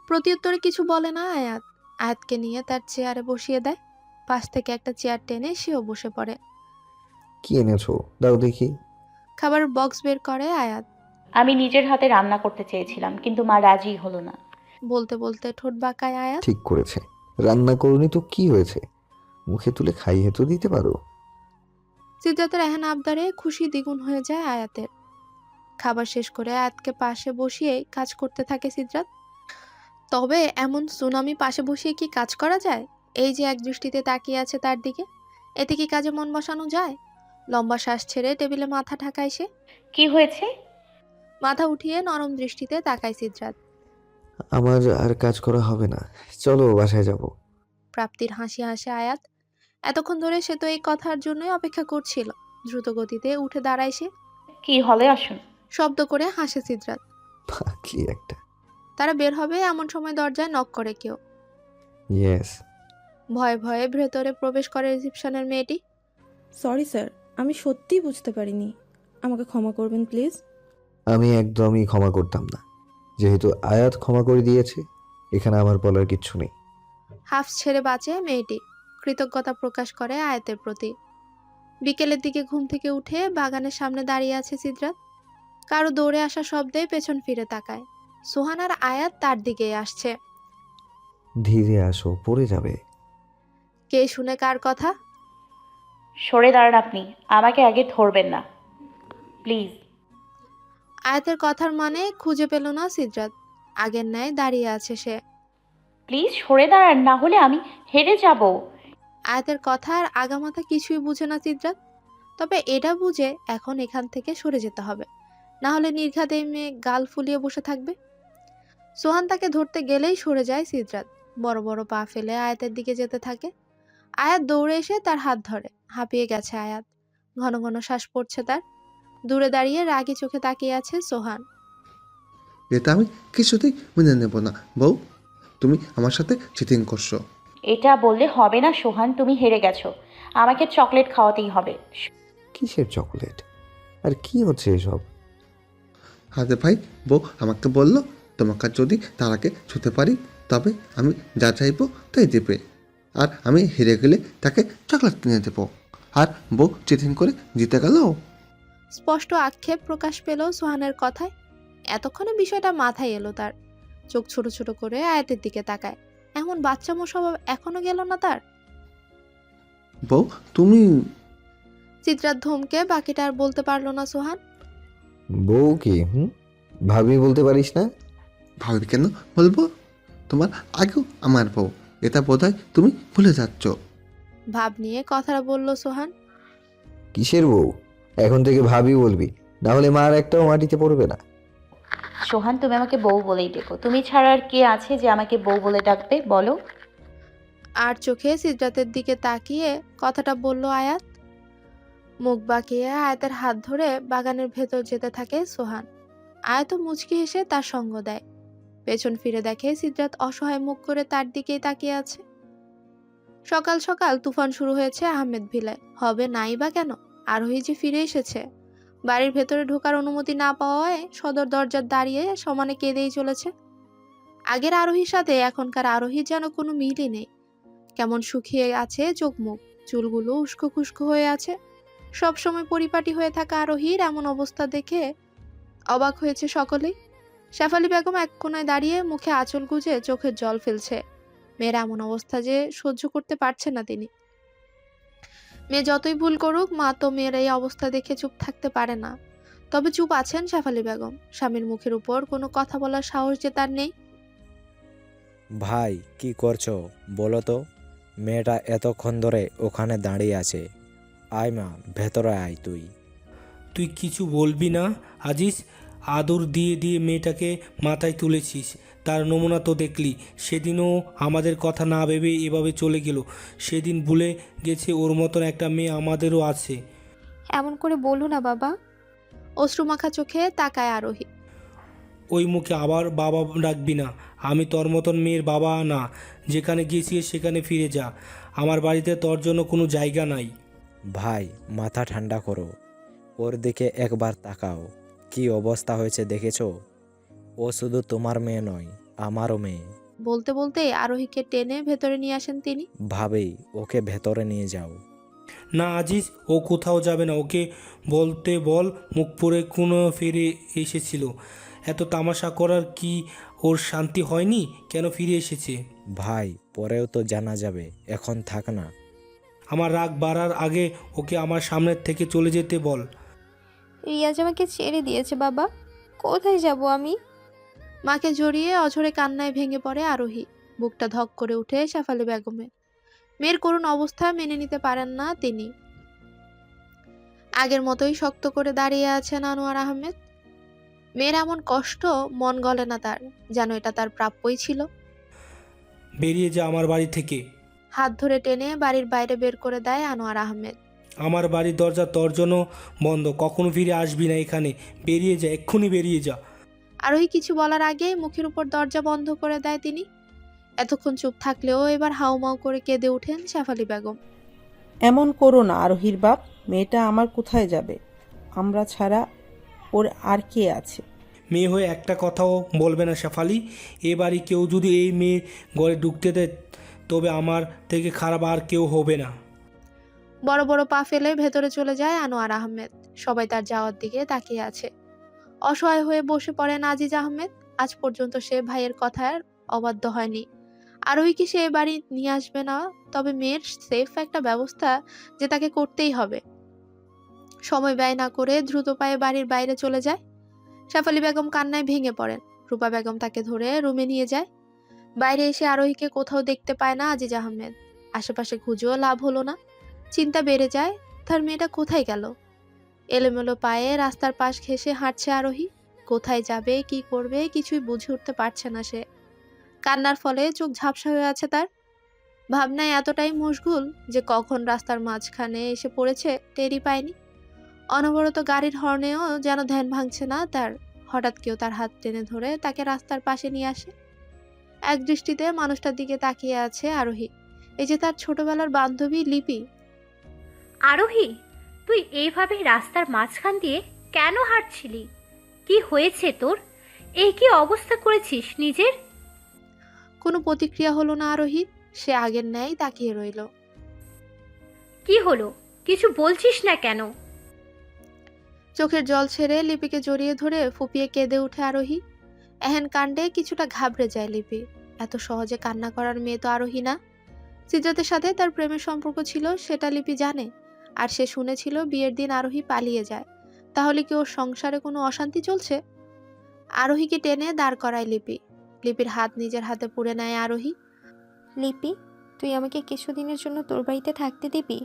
প্রত্যুত্তরে কিছু বলে না আয়াত। আয়াতকে নিয়ে তার চেয়ারে বসিয়ে দেয়। পাশ থেকে একটা চেয়ার টেনে সেও বসে পড়ে। কি এনেছো দাও দেখি। খাবারের বক্স বের করে আয়াত। আমি নিজের হাতে রান্না করতে চেয়েছিলাম, কিন্তু মা রাজি হলো না। বলতে বলতে ঠোঁট বাঁকায় আয়াত। ঠিক করেছে, রান্না করনি তো কি হয়েছে, মুখে তুলে খাইয়ে তো দিতে পারো। সিদ্ধার্থের এহেন আবদারে খুশি দ্বিগুণ হয়ে যায় আয়াতের। খাবার শেষ করে আয়াতকে পাশে বসিয়ে কাজ করতে থাকে সিদ্ধার্থ। তবে এমন সুনামি পাশে বসিয়ে কি কাজ করা যায়? এই যে এক দৃষ্টিতে তাকিয়ে আছে তার দিকে, এতে কি কাজে মন বসানো যায়? লম্বা শ্বাস ছেড়ে টেবিলে মাথা ঠাকায় সে। কি হয়েছে? মাথা উঠিয়ে নরম দৃষ্টিতে তাকায় সিদ্ধার্থ। আমার আর কাজ করা হবে না, চলো বাসায় যাব। প্রাপ্তির হাসি হাসে আয়াত। এতক্ষণ ধরে সে তো এই কথার জন্যই অপেক্ষা করছিল। দ্রুত গতিতে উঠে দাঁড়ায় সে। কি, হলে আসুন। শব্দ করে হাসে সিদ্ধার্থ। কি একটা। তারা বের হবে এমন সময় দরজায় নক করে কেউ। ইয়েস। ভয়ে ভয়ে ভেতরে প্রবেশ করে রিসেপশনের মেয়েটি। সরি স্যার, আমি সত্যিই বুঝতে পারিনি, আমাকে ক্ষমা করবেন প্লিজ। আমি একদমই ক্ষমা করতাম না, যেহেতু আয়াত ক্ষমা করে দিয়েছে এখানে আমার বলার কিচ্ছু নেই। হাফ ছেড়ে বাঁচে মেয়েটি। কৃতজ্ঞতা প্রকাশ করে আয়াতের প্রতি। বিকেলের দিকে ঘুম থেকে উঠে বাগানের সামনে দাঁড়িয়ে আছে সিদ্ধার্থ। কারো দৌড়ে আসা শব্দে পেছন ফিরে তাকায়। সোহানার আয়াত তার দিকেই আসছে। ধীরে আসো, পড়ে যাবে। কে শুনে কার কথা? সরে দাঁড়ান আপনি, আমাকে আগে ধরবেন না প্লিজ। আয়াতের কথার মানে খুঁজে পেল না সিদ্ধার্থ। আগের ন্যায় দাঁড়িয়ে আছে সে। প্লিজ সরে দাঁড়ান, না হলে আমি হেরে যাব। আয়াতের কথার আগামাথা কিছুই বুঝে না সিদ্ধার্থ। তবে এটা বুঝে এখন এখান থেকে সরে যেতে হবে, না হলে নির্ঘাত এই মেয়ে গাল ফুলিয়ে বসে থাকবে। সোহান তাকে ধরতে গেলেই সরে যায় সিদ্রাত। বড় বড় পা ফেলে আয়াতের দিকে যেতে থাকে। আয়াত দৌড়ে এসে তার হাত ধরে। হাঁপিয়ে গেছে আয়াত, ঘন ঘন শ্বাস পড়ছে তার। দূরে দাঁড়িয়ে রাগী চোখে তাকিয়ে আছে সোহান। এটা আমি কিছুতেই মেনে নেব না বউ, তুমি আমার সাথে চিটিং করছো। এটা বললে হবে না সোহান, তুমি হেরে গেছো। আমাকে চকলেট খাওয়াতেই হবে। কিসের চকলেট? আর কি হচ্ছে এসব? আরে ভাই, বউ আমাকে বললো তোমাকে যদি তার আগে ছুতে পারি তবে আমি যা চাইবো তাই দেবে, আর আমি হেরে গেলে তাকে চকলেট কিনে দেবো। আর বউ চিটিং করে জিতে গেল। স্পষ্ট আক্ষেপ প্রকাশ পেল সোহানের কথায়। এতক্ষণে বিষয়টা মাথায় এলো তার। চোখ ছোট ছোট করে আয়াতের দিকে তাকায়। এমন বাচ্চামো স্বভাব এখনো গেল না তার। বউ তুমি চিত্রার ধমকে বাকিটা আর বলতে পারলো না সোহান। বউ কি? ভাবি বলতে পারিস না? ভাবি কেন বলবো? তোমার আগেও আমার বউ, এটা বোধহয় তুমি ভুলে যাচ্ছ। ভাব নিয়ে কথাটা বলল সোহান। কিসের বউ? এখন থেকে ভাবি বলবি, না হলে মার একটাও মাটিতে পড়বে না। সোহান, তুমি আমাকে বউ বলেই ডেকো। তুমি ছাড়া আর কে আছে যে আমাকে বউ বলে ডাকবে বলো? আর চোখে সিদ্রাতের দিকে তাকিয়ে কথাটা বলল আয়াত। মুখ বাঁকিয়ে আয়াতের হাত ধরে বাগানের ভেতর যেতে থাকে সোহান। আয়াতও মুচকি হেসে তার সঙ্গ দেয়। পেছন ফিরে দেখে সিদ্রাত অসহায় মুখ করে তার দিকেই তাকিয়ে আছে। সকাল সকাল তুফান শুরু হয়েছে আহমেদ ভিলায়। হবে নাই বা কেন? আরোহী যে ফিরে এসেছে। বাড়ির ভেতরে ঢোকার অনুমতি না পাওয়ায় সদর দরজার দাঁড়িয়ে সমানে কেঁদেই চলেছে। আগের আরোহীর সাথে এখনকার আরোহীর যেন কোনো মিলই নেই। কেমন শুকিয়ে আছে চোখ মুখ, চুলগুলো উস্কো খুস্কো হয়ে আছে। সবসময় পরিপাটি হয়ে থাকা আরোহীর এমন অবস্থা দেখে অবাক হয়েছে সকলেই। শেফালি বেগম এক কোনায় দাঁড়িয়ে মুখে আঁচল গুজে চোখের জল ফেলছে। মেয়ের এমন অবস্থা যে সহ্য করতে পারছে না তিনি। মেয়ে যতই ভুল করুক, মা তো মেয়ের এই অবস্থা দেখে চুপ থাকতে পারে না। তবে চুপ আছেন শেফালি বেগম। স্বামীর মুখের উপর কোনো কথা বলার সাহস যে তার নেই। ভাই কি করছো বলো তো? মেয়েটা এতক্ষণ ধরে ওখানে দাঁড়িয়ে আছে। আয় মা, ভেতরে আয়। তুই কিছু বলবি না আজিজ? আদর দিয়ে দিয়ে মেয়েটাকে মাথায় তুলেছিস, তার নমুনা তো দেখলি। সেদিনও আমাদের কথা না ভেবে এভাবে চলে গেল। সেদিন ভুলে গেছে ওর মতন একটা মেয়ে আমাদেরও আছে। এমন করে বলো না বাবা। অশ্রুমাখা চোখে তাকায় আরোহী। ওই মুখে আবার বাবা ডাকবি না। আমি তোর মতন মেয়ের বাবা না। যেখানে গিয়েছিস সেখানে ফিরে যা। আমার বাড়িতে তোর জন্য কোনো জায়গা নাই। ভাই মাথা ঠান্ডা করো, ওর দিকে একবার তাকাও। কি অবস্থা হয়েছে দেখেছো? ও শুধু তোমার মেয়ে নয়, আমারও মেয়ে। বলতে বলতে আরোহীকে টেনে ভেতরে নিয়ে আসেন তিনি। ভাবি, ওকে ভেতরে নিয়ে যাও। না আজিজ, ও কোথাও যাবে না। ওকে বলতে বল মুখ পুরে কোনো ফিরে এসেছিল। এত তামাশা করার কি ওর শান্তি হয়নি? কেন ফিরে এসেছে? ভাই পরেও তো জানা যাবে, এখন থাক না। আমার রাগ বাড়ার আগে ওকে আমার সামনের থেকে চলে যেতে বল। রিয়াজ আমাকে ছেড়ে দিয়েছে বাবা, কোথায় যাব আমি? মাকে জড়িয়ে অঝরে কান্নায় ভেঙে পড়ে আরোহী। বুকটা ধক করে উঠে শেফালি বেগমের। মেয়ের করুণ অবস্থা মেনে নিতে পারেন না তিনি। আগের মতোই শক্ত করে দাঁড়িয়ে আছেন আনোয়ার আহমেদ। মেয়ের এমন কষ্ট মন গলে না তার, যেন এটা তার প্রাপ্যই ছিল। বেরিয়ে যা আমার বাড়ি থেকে। হাত ধরে টেনে বাড়ির বাইরে বের করে দেয় আনোয়ার আহমেদ। আমার বাড়ির দরজা তোর জন্য বন্ধ, কখনো ফিরে আসবি না এখানে। বেরিয়ে যা, এক্ষুনি বেরিয়ে যা। আরোহী কিছু বলার আগেই মুখের উপর দরজা বন্ধ করে দেয় তিনি। এতক্ষণ চুপ থাকলেও এবার হাউমাউ করে কেঁদে ওঠেন শেফালি বেগম। এমন করো না আরোহীর বাপ, মেয়েটা আমার কোথায় যাবে? আমরা ছাড়া ওর আর কে আছে? মেয়ে হয়ে একটা কথাও বলবে না শেফালি। এ বাড়ি কেউ যদি এই মেয়ে ঘরে ঢুকতে দেয় তবে আমার থেকে খারাপ আর কেউ হবে না। বড় বড় পা ফেলে ভেতরে চলে যায় আনোয়ার আহমেদ। সবাই তার যাওয়ার দিকে তাকিয়ে আছে। অসহায় হয়ে বসে পড়েন আজিজ আহমেদ। আজ পর্যন্ত সে ভাইয়ের কথার অবাধ্য হয়নি। আরোহীকে সে বাড়ি নিয়ে আসবে না, তবে মেয়ের সেফ একটা ব্যবস্থা যে তাকে করতেই হবে। সময় ব্যয় না করে দ্রুত পায়ে বাড়ির বাইরে চলে যায়। শেফালি বেগম কান্নায় ভেঙে পড়েন। রূপা বেগম তাকে ধরে রুমে নিয়ে যায়। বাইরে এসে আরোহীকে কোথাও দেখতে পায় না আজিজ আহমেদ। আশেপাশে খুঁজেও লাভ হলো না। চিন্তা বেড়ে যায়, তার মেয়েটা কোথায় গেল? এলোমেলো পায়ে রাস্তার পাশ ঘেঁষে হাঁটছে আরোহী। কোথায় যাবে, কি করবে কিছুই বুঝে উঠতে পারছে না সে। কান্নার ফলে চোখ ঝাপসা হয়ে আছে তার। ভাবনায় এতটাই মশগুল যে কখন রাস্তার মাঝখানে এসে পড়েছে টেরই পায়নি। অনবরত গাড়ির হর্নেও যেন ধ্যান ভাঙছে না তার। হঠাৎ কেউ তার হাত টেনে ধরে তাকে রাস্তার পাশে নিয়ে আসে। এক দৃষ্টিতে মানুষটার দিকে তাকিয়ে আছে আরোহী। এই যে তার ছোটবেলার বান্ধবী লিপি। আরোহী, তুই এইভাবে রাস্তার মাঝখান দিয়ে কেন হাঁটছিলি? কি হয়েছে তোর? এই কি অবস্থা করেছিস নিজের? কোনো প্রতিক্রিয়া হলো না আরোহী। সে আগের ন্যায় তাকিয়ে রইল। কি হলো? কিছু বলছিস না কেন? চোখের জল ছেড়ে লিপিকে জড়িয়ে ধরে ফুপিয়ে কেঁদে উঠে আরোহী। এহেন কাণ্ডে কিছুটা ঘাবড়ে যায় লিপি। এত সহজে কান্না করার মেয়ে তো আরোহী না। সিদ্ধার্থের সাথে তার প্রেমের সম্পর্ক ছিল সেটা লিপি জানে। আর সে শুনেছিল বিয়ের দিন আরোহী পালিয়ে যায়। তাহলে কি ওর সংসারে কোনো অশান্তি চলছে? আরোহীকে টেনে দাঁড় করায় লিপি। লিপির হাত নিজের হাতে পুড়ে নেয় আরোহী। লিপি, তুই আমাকে কিছুদিনের জন্য তোর বাড়িতে থাকতে দিবি?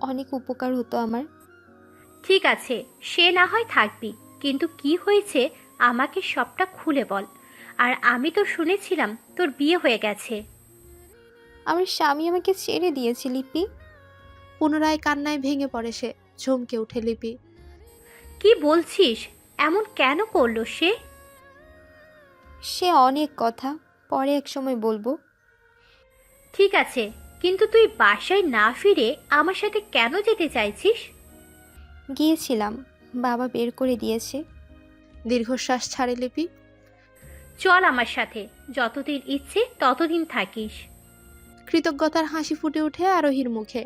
অনেক উপকার হতো আমার। ঠিক আছে, সে না হয় থাকবি, কিন্তু কি হয়েছে আমাকে সবটা খুলে বল। আর আমি তো শুনেছিলাম তোর বিয়ে হয়ে গেছে। আমার স্বামী আমাকে ছেড়ে দিয়েছে লিপি। পুনরায় কান্নায় ভেঙে পড়ে সে। চমকে উঠে লিপি। কি বলছিস? এমন কেন করলো সে? সে অনেক কথা, পরে এক সময় বলবো। ঠিক আছে, কিন্তু তুই বাসায় না ফিরে আমার সাথে কেন যেতে চাইছিস? গিয়েছিলাম, বাবা বের করে দিয়েছে। দীর্ঘশ্বাস ছাড়ে লিপি। চল আমার সাথে, যতদিন ইচ্ছে ততদিন থাকিস। কৃতজ্ঞতার হাসি ফুটে ওঠে আরোহীর মুখে।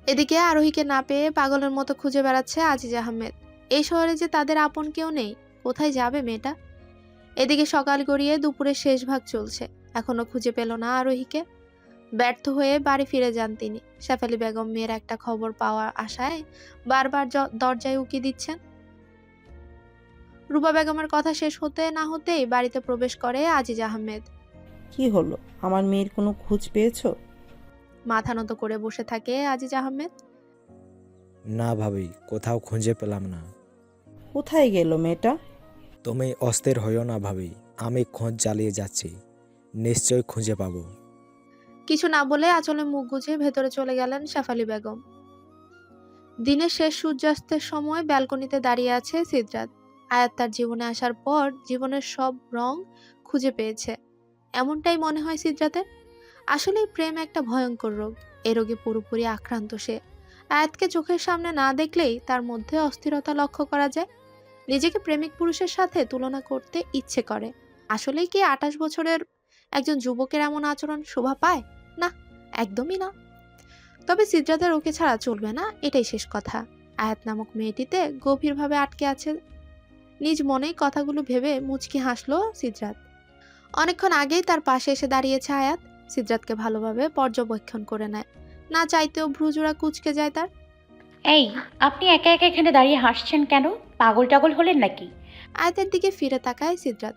এদিকে আরোহীকে না পেয়ে পাগলের মতো খুঁজে বেড়াচ্ছে আজিজ আহমেদ। এই শহরে যে তাদের আপন কেউ নেই, কোথায় যাবে মেয়েটা? এদিকে সকাল গড়িয়ে দুপুরের শেষ ভাগ চলছে, এখনো খুঁজে পেল না আরোহীকে। ব্যর্থ হয়ে বাড়ি ফিরে যান তিনি। শেফালি বেগম মেয়ের একটা খবর পাওয়ার আশায় বারবার দরজায় উকি দিচ্ছেন। রুবা বেগমের কথা শেষ হতে না হতেই বাড়িতে প্রবেশ করে আজিজ আহমেদ। কি হলো, আমার মেয়ের কোনো খোঁজ পেয়েছো? মাথা নত করে বসে থাকে আজিজ আহমেদ। না ভাবি, কোথাও খুঁজে পেলাম না। কোথায় গেল মেয়েটা? তুমি অস্থির হইও না ভাবি, আমি খোঁজ চালিয়ে যাচ্ছি, নিশ্চয় খুঁজে পাবো। কিছু না বলে আঁচলে মুখ গুজে ভেতরে চলে গেলেন শেফালি বেগম। দিনের শেষ সূর্যাস্তের সময় ব্যালকনিতে দাঁড়িয়ে আছে সিদ্রাত। আয়াত তার জীবনে আসার পর জীবনের সব রং খুঁজে পেয়েছে, এমনটাই মনে হয় সিদ্রাতের। আসলেই প্রেম একটা ভয়ঙ্কর রোগ। এ রোগে পুরোপুরি আক্রান্ত সে। আয়াতকে চোখের সামনে না দেখলেই তার মধ্যে অস্থিরতা লক্ষ্য করা যায়। নিজেকে প্রেমিক পুরুষের সাথে তুলনা করতে ইচ্ছে করে। আসলেই কি 28 বছরের একজন যুবকের এমন আচরণ শোভা পায়? না, একদমই না। তবে সিদ্রাতের ওকে ছাড়া চলবে না, এটাই শেষ কথা। আয়াত নামক মেয়েটিতে গভীরভাবে আটকে আছে। নিজ মনেই কথাগুলো ভেবে মুচকি হাসলো সিদ্রাত। অনেকক্ষণ আগেই তার পাশে এসে দাঁড়িয়েছে আয়াত। সিদ্রাতকে ভালোভাবে পর্যবেক্ষণ করে নেয়। না চাইতেও ভ্রুজোড়া কুঁচকে যায় তার। এই, আপনি একা একা এখানে দাঁড়িয়ে হাসছেন কেন? পাগল টাগল হলেন নাকি? আয়াতের দিকে ফিরে তাকায় সিদ্রাত।